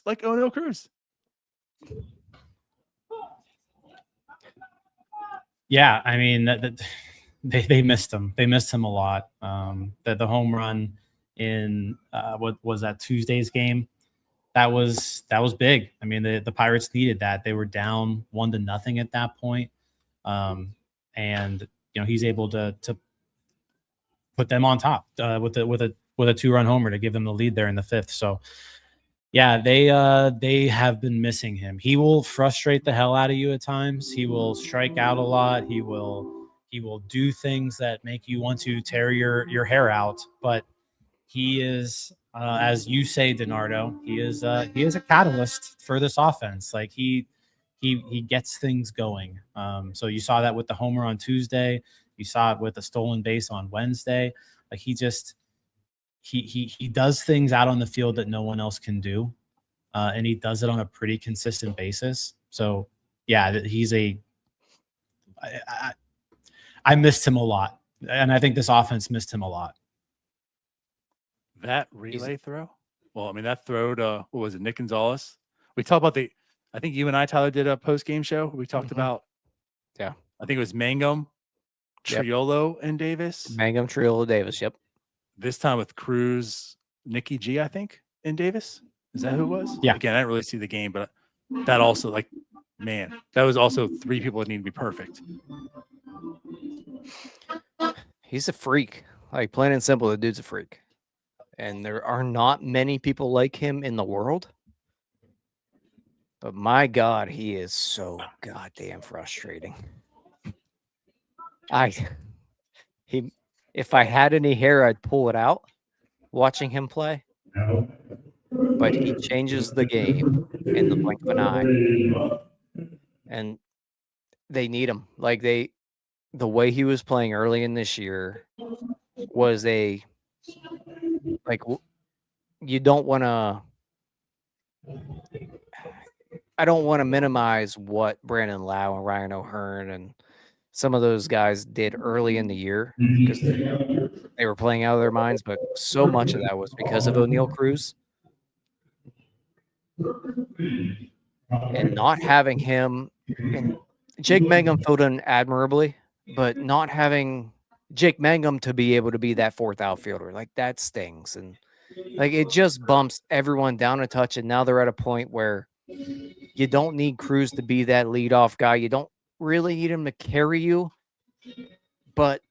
like Oneil Cruz. Yeah, I mean, they missed him. They missed him a lot. The home run in what was that Tuesday's game? That was big. I mean, the Pirates needed that. They were down 1-0 at that point. And he's able to put them on top with a 2-run homer to give them the lead there in the 5th. So yeah, they have been missing him. He will frustrate the hell out of you at times. He will strike out a lot. He will do things that make you want to tear your hair out. But he is, as you say, DiNardo, he is a catalyst for this offense. Like he gets things going. So you saw that with the homer on Tuesday. You saw it with the stolen base on Wednesday. Like he does things out on the field that no one else can do. And he does it on a pretty consistent basis. So yeah, I missed him a lot. And I think this offense missed him a lot. That relay throw? Well, I mean, that throw to, what was it, Nick Gonzalez? We talked about I think you and I, Tyler, did a post-game show. We talked about, yeah, I think it was Mangum, Triolo, and Davis. Mangum, Triolo, Davis, yep. This time with Cruz, Nicky G, I think, and Davis. Is that who it was? Yeah. Again, I didn't really see the game, but that also, like, man, that was also 3 people that need to be perfect. He's a freak. Like, plain and simple, the dude's a freak. And there are not many people like him in the world. But my God, he is so goddamn frustrating. If I had any hair, I'd pull it out watching him play. But he changes the game in the blink of an eye. And they need him. Like the way he was playing early in this year was you don't want to. I don't want to minimize what Brandon Lau and Ryan O'Hearn and some of those guys did early in the year because they were playing out of their minds, but so much of that was because of Oneil Cruz. And not having him, and Jake Mangum filled in admirably, but not having Jake Mangum to be able to be that fourth outfielder, like that stings. And like it just bumps everyone down a touch. And now they're at a point where you don't need Cruz to be that leadoff guy. You don't really need him to carry you, but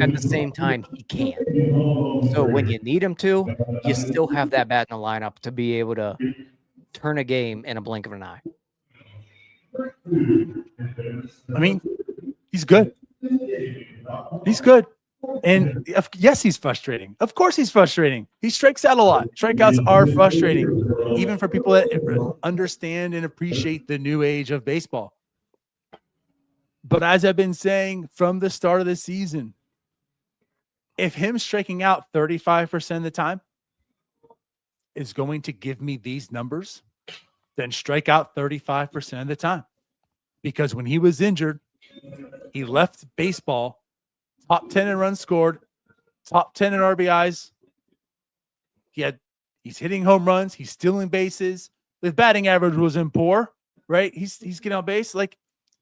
at the same time, he can. So when you need him to, you still have that bat in the lineup to be able to turn a game in a blink of an eye. I mean, he's good. He's good. And yes, he's frustrating. Of course he's frustrating. He strikes out a lot. Strikeouts are frustrating, even for people that understand and appreciate the new age of baseball. But as I've been saying from the start of the season, if him striking out 35% of the time is going to give me these numbers, then strike out 35% of the time. Because when he was injured, he left baseball top 10 in runs scored, top 10 in RBIs. He's hitting home runs. He's stealing bases. The batting average wasn't poor, right? He's getting on base. Like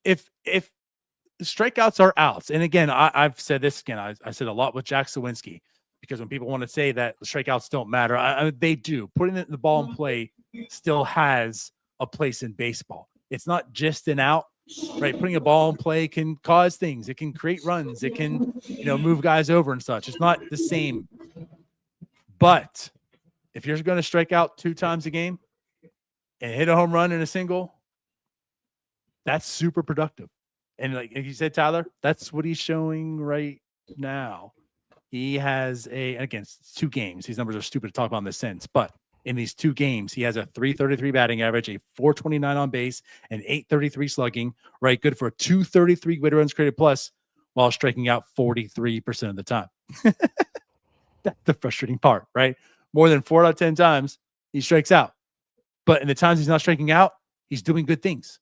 if the strikeouts are outs, and again, I've said this again. I said a lot with Jack Sawinski because when people want to say that the strikeouts don't matter, they do. Putting the ball in play still has a place in baseball. It's not just an out. Right, putting a ball in play can cause things. It can create runs. It can, move guys over and such. It's not the same. But if you're going to strike out 2 times a game and hit a home run in a single, that's super productive. And like you said, Tyler, that's what he's showing right now. He has again, it's 2 games. These numbers are stupid to talk about in this sense, but in these 2 games, he has a .333 batting average, a .429 on base, and .833 slugging, right? Good for a .233 weighted runs created plus while striking out 43% of the time. That's the frustrating part, right? More than 4 out of 10 times, he strikes out. But in the times he's not striking out, he's doing good things.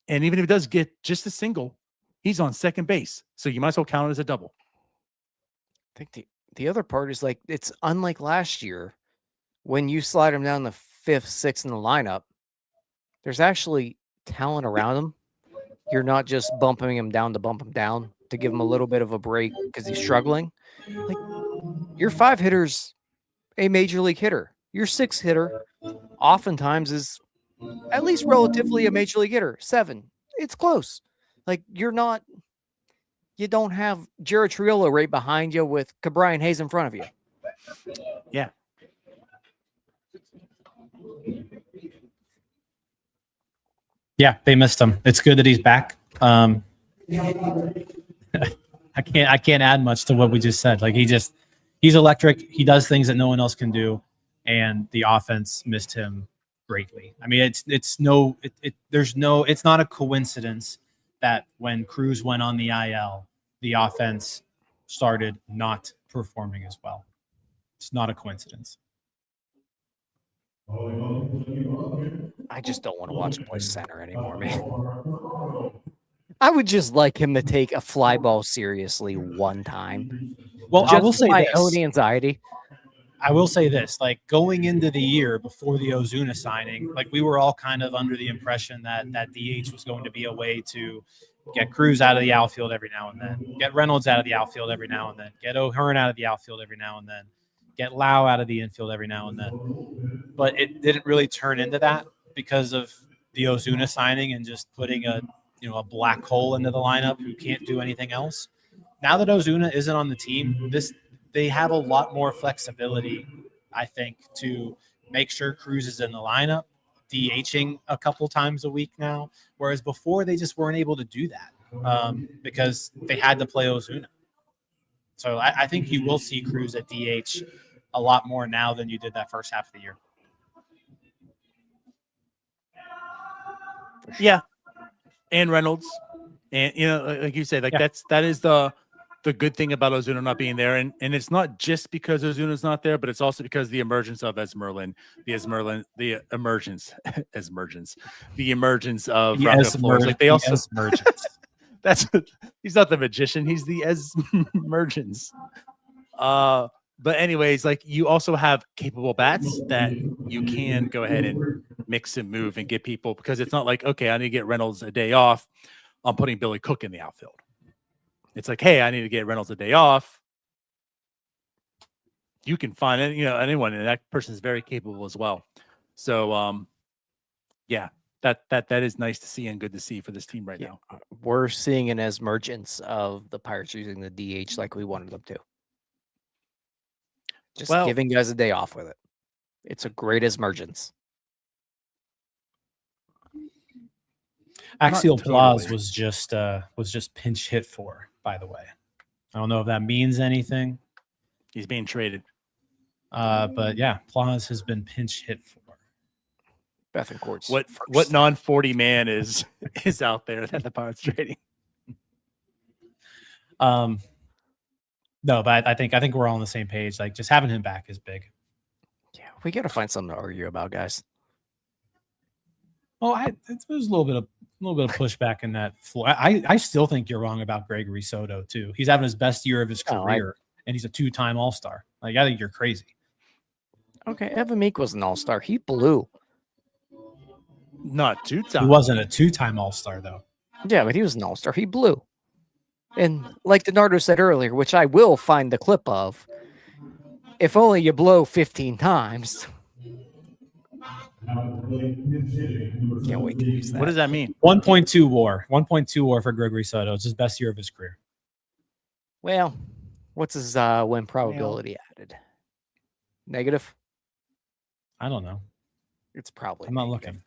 And even if he does get just a single, he's on second base. So you might as well count it as a double. I think the other part is like, it's unlike last year. When you slide him down the 5th, 6th in the lineup, there's actually talent around him. You're not just bumping him down to bump him down to give him a little bit of a break because he's struggling. Like your 5 hitter's a major league hitter. Your 6 hitter oftentimes is at least relatively a major league hitter. 7. It's close. Like you don't have Jared Triolo right behind you with Cabrian Hayes in front of you. Yeah. Yeah, they missed him. It's good that he's back. I can't add much to what we just said. Like he's electric. He does things that no one else can do, and the offense missed him greatly. I mean, it's not a coincidence that when Cruz went on the IL, the offense started not performing as well. It's not a coincidence. I just don't want to watch him play center anymore, man. I would just like him to take a fly ball seriously one time. Well, just I will say my this. own anxiety. I will say this, like going into the year before the Ozuna signing, like we were all kind of under the impression that DH was going to be a way to get Cruz out of the outfield every now and then, get Reynolds out of the outfield every now and then, get O'Hearn out of the outfield every now and then, get Lau out of the infield every now and then. But it didn't really turn into that because of the Ozuna signing and just putting a black hole into the lineup who can't do anything else. Now that Ozuna isn't on the team, they have a lot more flexibility, I think, to make sure Cruz is in the lineup, DHing a couple times a week now, whereas before they just weren't able to do that because they had to play Ozuna. So I think you will see Cruz at DH a lot more now than you did that first half of the year. Yeah. And Reynolds. And like you said, that is the good thing about Ozuna not being there, and it's not just because Ozuna's not there, but it's also because the emergence of the emergence of Rafael Flores. Like they also that's he's not the magician, he's the emergence. But anyways, like you also have capable bats that you can go ahead and mix and move and get people, because it's not like, okay, I need to get Reynolds a day off, I'm putting Billy Cook in the outfield. It's like, hey, I need to get Reynolds a day off. You can find anyone, and that person is very capable as well. So, yeah, that is nice to see and good to see for this team right now. We're seeing an emergence of the Pirates using the DH like we wanted them to. Just giving guys a day off with it. It's a great emergence. Axial Plaz was just pinch hit for, by the way. I don't know if that means anything. He's being traded. But yeah, Plaz has been pinch hit for. Bethancourt's what non-40 man is out there that the Pirates trading? No, but I think we're all on the same page. Like, just having him back is big. Yeah, we got to find something to argue about, guys. Oh, there's a little bit of pushback in that floor. I still think you're wrong about Gregory Soto too. He's having his best year of his career, and he's a 2-time All-Star. Like, I think you're crazy. Okay, Evan Meek was an All-Star. He blew. Not 2-time. He wasn't a 2-time All-Star though. Yeah, but he was an All-Star. He blew. And like DiNardo said earlier, which I will find the clip of, if only you blow 15 times. Can't wait to use that. What does that mean? 1.2 WAR. 1.2 WAR for Gregory Soto. It's his best year of his career. Well, what's his win probability added? Negative? I don't know. It's probably. I'm not looking.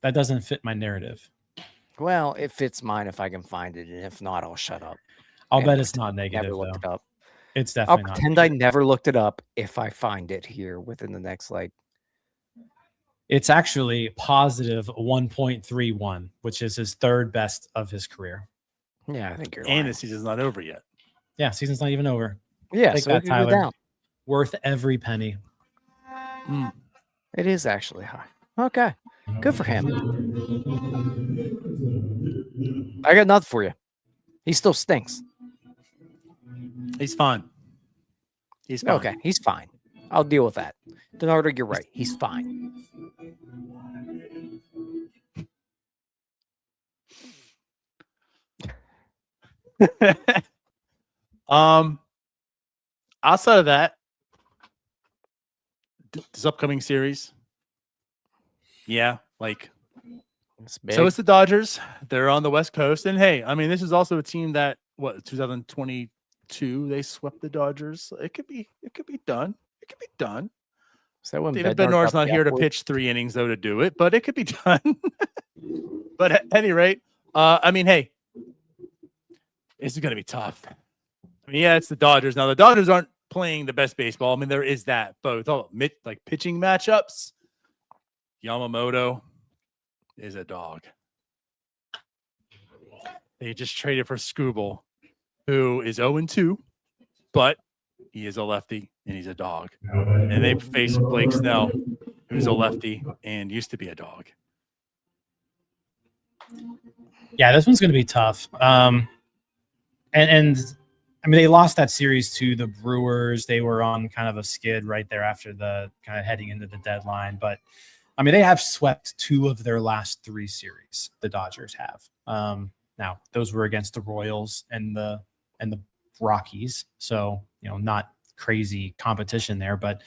That doesn't fit my narrative. Well, it fits mine if I can find it, and if not, I'll shut up. I'll bet it's not negative. Never looked it up. It's definitely I'll pretend I never looked it up if I find it here within the next It's actually positive 1.31, which is his third best of his career. Yeah, I think you're. And the season's not over yet. Yeah, season's not even over. Yeah, Take so that, Tyler. down. Worth every penny. It is actually high. Okay, good for him. I got nothing for you. He still stinks. He's fine. He's fine. Okay, he's fine. I'll deal with that. DiNardo, you're right. He's fine. Outside of that, this upcoming series, so it's the Dodgers. They're on the West Coast, and hey, I mean, this is also a team that 2022 they swept the Dodgers. It could be done. It could be done. So when David Bednar's not here to pitch 3 innings though to do it, but it could be done. But at any rate, I mean, hey, this is going to be tough. I mean, yeah, it's the Dodgers. Now the Dodgers aren't playing the best baseball. I mean, there is that, but with all pitching matchups, Yamamoto is a dog. They just traded for Skubal, who is 0-2, but he is a lefty and he's a dog. And they face Blake Snell, who's a lefty and used to be a dog. Yeah, this one's going to be tough. And I mean, they lost that series to the Brewers. They were on kind of a skid right there after the kind of heading into the deadline. But I mean, they have swept 2 of their last 3 series. The Dodgers have. Now those were against the Royals and the Rockies. So, not crazy competition there, but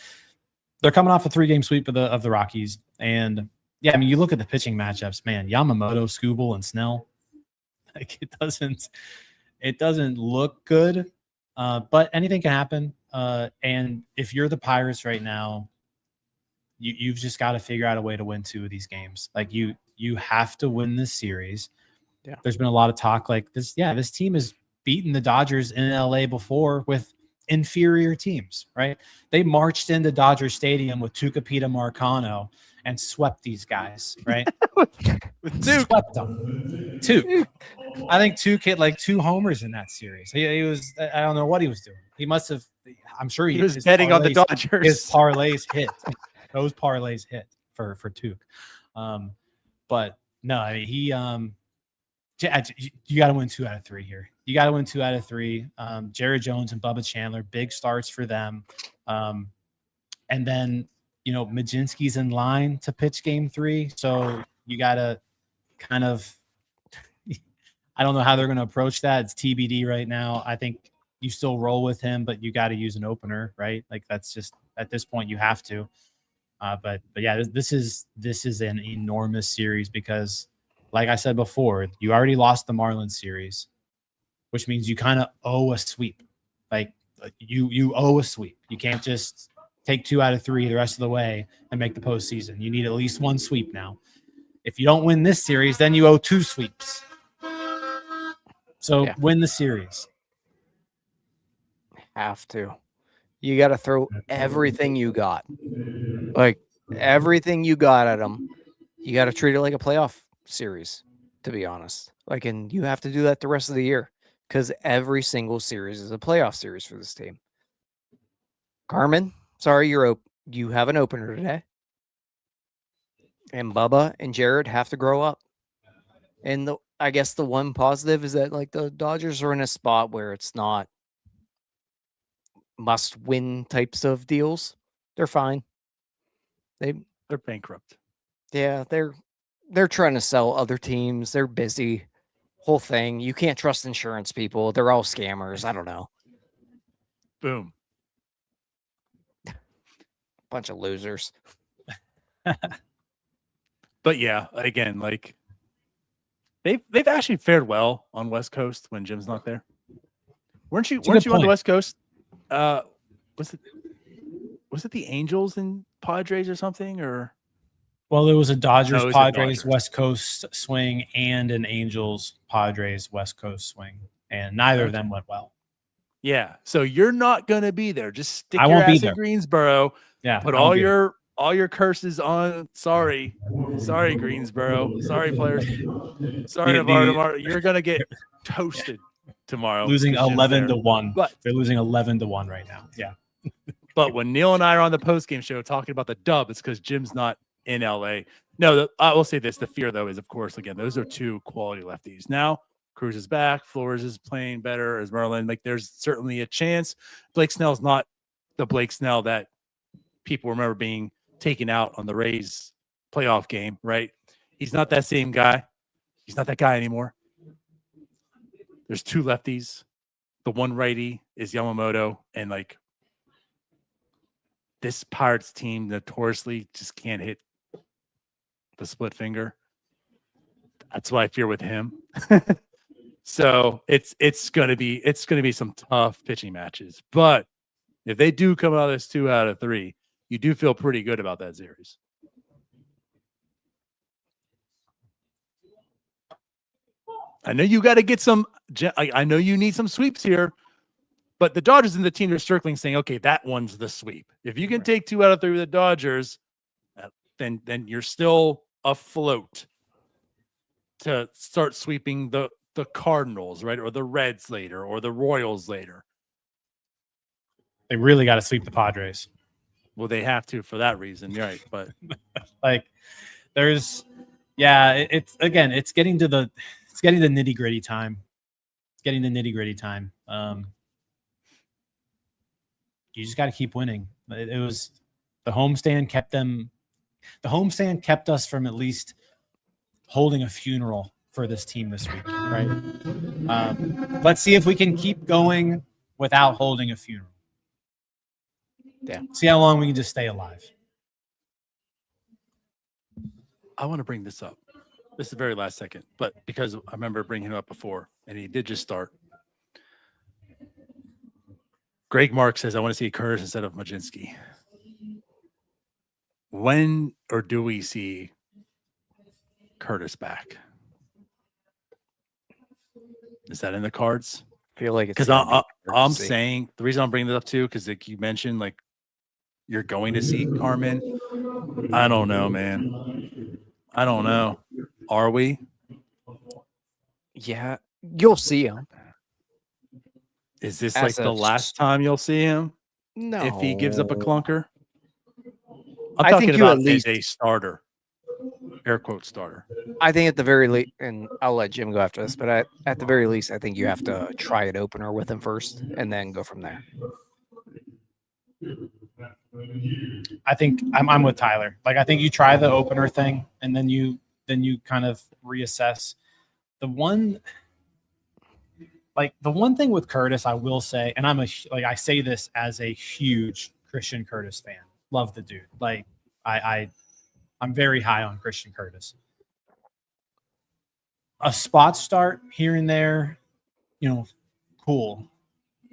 they're coming off a 3-game sweep of the Rockies. And yeah, I mean, you look at the pitching matchups, man, Yamamoto, Skubal, and Snell. Like, it doesn't look good, but anything can happen. And if you're the Pirates right now, you've just got to figure out a way to win 2 of these games. Like, you have to win this series. Yeah. There's been a lot of talk like this. Yeah, this team has beaten the Dodgers in LA before with inferior teams, right? They marched into Dodger Stadium with Tucupita Marcano and swept these guys, right? Swept them. Tuke. I think Tuke hit like 2 homers in that series. He was, I don't know what he was doing. He must have, I'm sure he was betting on the Dodgers. His parlays hit. Those parlays hit for Tuke. But no, I mean, he, you got to win 2 out of 3 here. You got to win 2 out of 3. Jared Jones and Bubba Chandler, big starts for them. And then, Majinski's in line to pitch game 3. So you got to kind of, I don't know how they're going to approach that. It's TBD right now. I think you still roll with him, but you got to use an opener, right? Like that's just at this point you have to. But yeah, this is an enormous series because, like I said before, you already lost the Marlins series, which means you kind of owe a sweep. Like you owe a sweep. You can't just take 2 out of 3 the rest of the way and make the postseason. You need at least 1 sweep now. If you don't win this series, then you owe 2 sweeps. So win the series. Have to. You got to throw everything you got. Like everything you got at them. You got to treat it like a playoff series, to be honest. Like, and you have to do that the rest of the year because every single series is a playoff series for this team. Carmen, sorry, you have an opener today. And Bubba and Jared have to grow up. And I guess the one positive is that like the Dodgers are in a spot where it's not must-win types of deals. They're fine. They're bankrupt. Yeah, they're trying to sell other teams. They're busy. Whole thing. You can't trust insurance people. They're all scammers. I don't know. Boom. Bunch of losers. But yeah, again, like they've actually fared well on West Coast when Jim's not there. Weren't you on the West Coast? Was it the Angels and Padres or something? Or well, it was a Dodgers Padres West Coast swing and an Angels Padres West Coast swing, and neither of them went well. Yeah, so you're not gonna be there. Just stick your ass in Greensboro. Yeah, put all your curses on. Sorry, Greensboro. Sorry, players. Sorry, Navarro. You're gonna get toasted tomorrow. Losing 11-1. But they're losing 11-1 right now. Yeah. But when Neil and I are on the postgame show talking about the dub, it's because Jim's not in LA. No, I will say this. The fear, though, is, of course, again, those are 2 quality lefties. Now, Cruz is back. Flores is playing better as Merlin. Like, there's certainly a chance. Blake Snell's not the Blake Snell that people remember being taken out on the Rays playoff game, right? He's not that same guy. He's not that guy anymore. There's 2 lefties. The one righty is Yamamoto, and like this Pirates team notoriously just can't hit the split finger. That's what I fear with him. So it's gonna be some tough pitching matches. But if they do come out of this 2 out of 3, you do feel pretty good about that series. I know you got to get some. I know you need some sweeps here, but the Dodgers and the team are circling, saying, "Okay, that one's the sweep. If you can take 2 out of 3 with the Dodgers, then you're still afloat to start sweeping the Cardinals, right, or the Reds later, or the Royals later. They really got to sweep the Padres. Well, they have to for that reason, right? But like, it's getting to the nitty gritty time. It's getting the nitty gritty time. You just got to keep winning. It was the homestand kept them. The homestand kept us from at least holding a funeral for this team this week, right? Let's see if we can keep going without holding a funeral. Yeah. See how long we can just stay alive. I want to bring this up. This is the very last second, but because I remember bringing him up before, and he did just start. Greg Mark says, I want to see Curtis instead of Majinski. When or do we see Curtis back? Is that in the cards? feel like it's Because gonna be I'm emergency. saying the reason I'm bringing this up too, because like you mentioned, like you're going to see Carmen. I don't know, man. I don't know. Are we? Yeah, you'll see him. Is this As like the a last time you'll see him No, if he gives up a clunker? I'm I think talking you about at least- as a starter, air quote starter. I think at the very least, and I'll let Jim go after this, but at the very least, I think you have to try an opener with him first, and then go from there. I think I'm with Tyler. Like, I think you try the opener thing, and then you kind of reassess. The one thing with Curtis, I will say, and I say this as a huge Christian Curtis fan. Love the dude. Like, I'm very high on Christian Curtis. A spot start here and there, cool.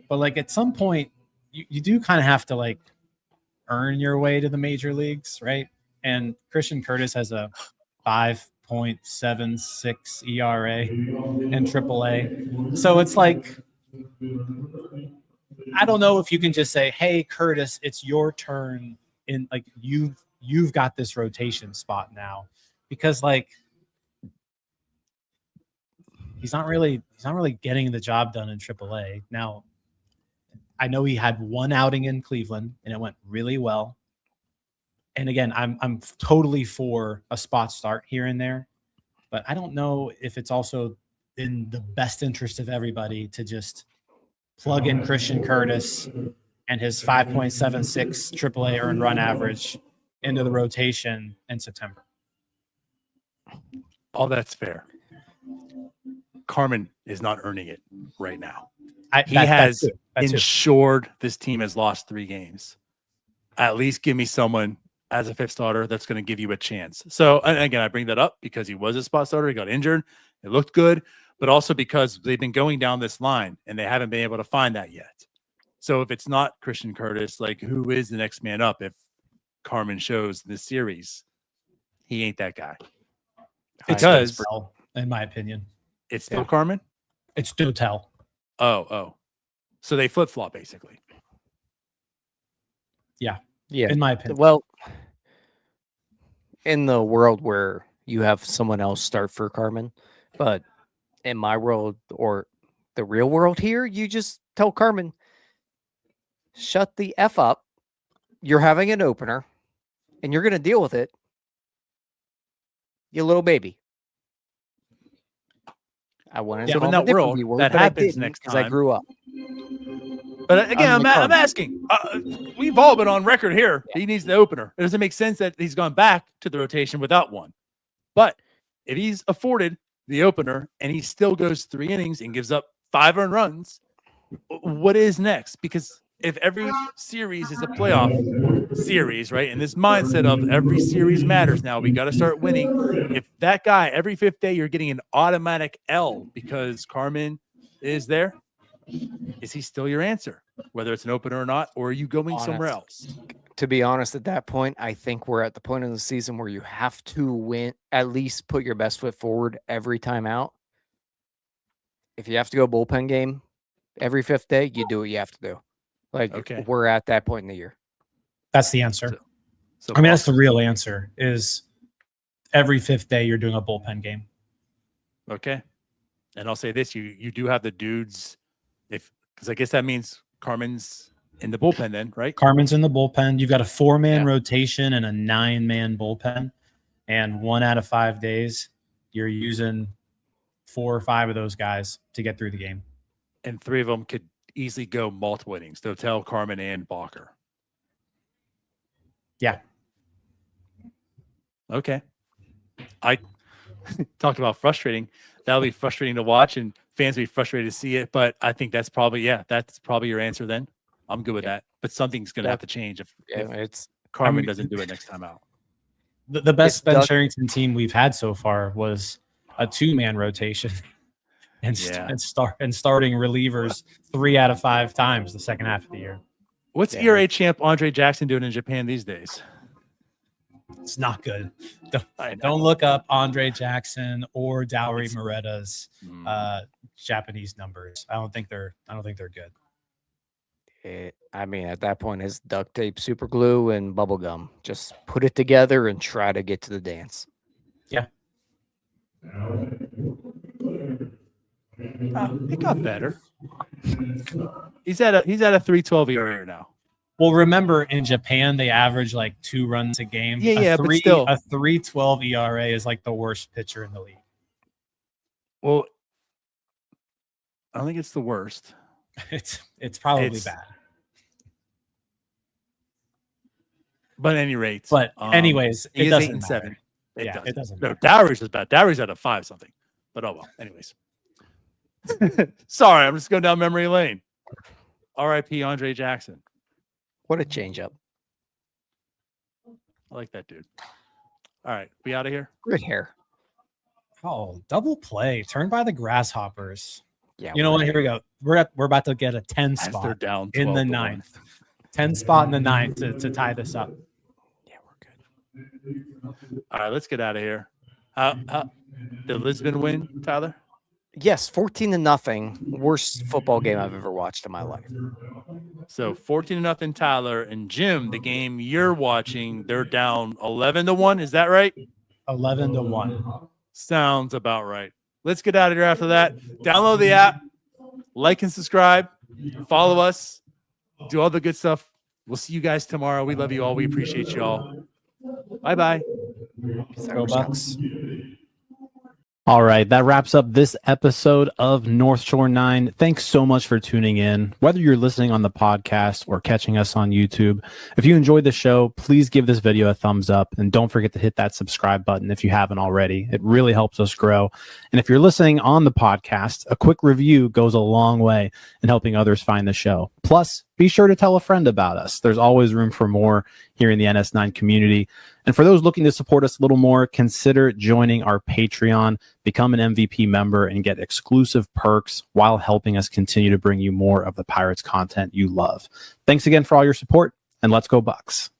But like at some point, you do kind of have to like earn your way to the major leagues, right? And Christian Curtis has a 5.76 ERA in AAA. So it's like, I don't know if you can just say, hey, Curtis, it's your turn. In like you've got this rotation spot now, because like he's not really getting the job done in AAA. Now, I know he had one outing in Cleveland and it went really well. And again, I'm totally for a spot start here and there, but I don't know if it's also in the best interest of everybody to just plug in Christian Curtis and his 5.76 AAA earned run average into the rotation in September. All that's fair. Carmen is not earning it right now. He has ensured this team has lost 3 games. At least give me someone as a 5th starter that's going to give you a chance. So, and again, I bring that up because he was a spot starter. He got injured. It looked good, but also because they've been going down this line and they haven't been able to find that yet. So if it's not Christian Curtis, like who is the next man up if Carmen shows this series? He ain't that guy. Because, in my opinion, it's still Carmen? It's Dotel. Oh. So they flip-flop basically. Yeah, in my opinion. Well, in the world where you have someone else start for Carmen, but in my world or the real world here, you just tell Carmen, shut the F up. You're having an opener and you're going to deal with it. You little baby. I wanted to in that world that happens next time because I grew up. But again, I'm asking. We've all been on record here. Yeah. He needs the opener. It doesn't make sense that he's gone back to the rotation without one. But if he's afforded the opener and he still goes 3 innings and gives up 5 earned runs, what is next? Because if every series is a playoff series, right, and this mindset of every series matters now, we got to start winning. If that guy, every 5th day, you're getting an automatic L because Carmen is there, is he still your answer, whether it's an opener or not, or are you going somewhere else? To be honest, at that point, I think we're at the point in the season where you have to win, at least put your best foot forward every time out. If you have to go bullpen game every 5th day, you do what you have to do. Like, we're at that point in the year. That's the answer. So I mean, that's the real answer is every 5th day you're doing a bullpen game. Okay. And I'll say this, you do have the dudes, because I guess that means Carmen's in the bullpen then, right? Carmen's in the bullpen. You've got a 4-man rotation and a 9-man bullpen. And 1 out of 5 days, you're using 4 or 5 of those guys to get through the game. And 3 of them could easily go multiple innings. Dotel, Carmen, and Balker. Yeah. Okay. I talked about frustrating. That'll be frustrating to watch, and fans will be frustrated to see it. But I think that's probably your answer then. I'm good with that. But something's going to have to change if Carmen doesn't do it next time out. The best Ben Cherington team we've had so far was a 2-man rotation. And starting relievers 3 out of 5 times the second half of the year. What's ERA champ Andre Jackson doing in Japan these days? It's not good. I know. Don't look up Andre Jackson or Dowry It's- Moretta's Japanese numbers. I don't think they're good. I mean, at that point, it's duct tape, super glue, and bubble gum. Just put it together and try to get to the dance. Yeah. It got better. He's at a 3.12 ERA now. Well, remember in Japan they average like 2 runs a game. Yeah, but still. A 3.12 ERA is like the worst pitcher in the league. Well, I don't think it's the worst. It's probably bad. But at any rate. But anyways, he it is doesn't 8-7. matter. It It doesn't No, matter. Dowry's is bad. Dowry's at a 5 something. But oh well. Anyways. Sorry, I'm just going down memory lane. R.I.P. Andre Jackson. What a changeup. I like that dude. All right, we out of here. Great hair. Oh, double play. Turned by the Grasshoppers. Yeah. You know what? Here we go. We're about to get a 10 As they're spot down in the 12-1. 9th. 10 spot in the 9th to tie this up. Yeah, we're good. All right, let's get out of here. Did Lisbon win, Tyler? Yes, 14-0. Worst football game I've ever watched in my life. So 14-0, Tyler. And Jim, the game you're watching, they're down 11-1. Is that right? 11-1. Sounds about right. Let's get out of here after that. Download the app, like and subscribe, follow us, do all the good stuff. We'll see you guys tomorrow. We love you all. We appreciate you all. Bye-bye. Go Bucks. All right, that wraps up this episode of North Shore 9. Thanks so much for tuning in. Whether you're listening on the podcast or catching us on YouTube, if you enjoyed the show, please give this video a thumbs up and don't forget to hit that subscribe button if you haven't already. It really helps us grow. And if you're listening on the podcast, a quick review goes a long way in helping others find the show. Plus, be sure to tell a friend about us. There's always room for more here in the NS9 community. And for those looking to support us a little more, consider joining our Patreon, become an MVP member, and get exclusive perks while helping us continue to bring you more of the Pirates content you love. Thanks again for all your support, and let's go Bucks.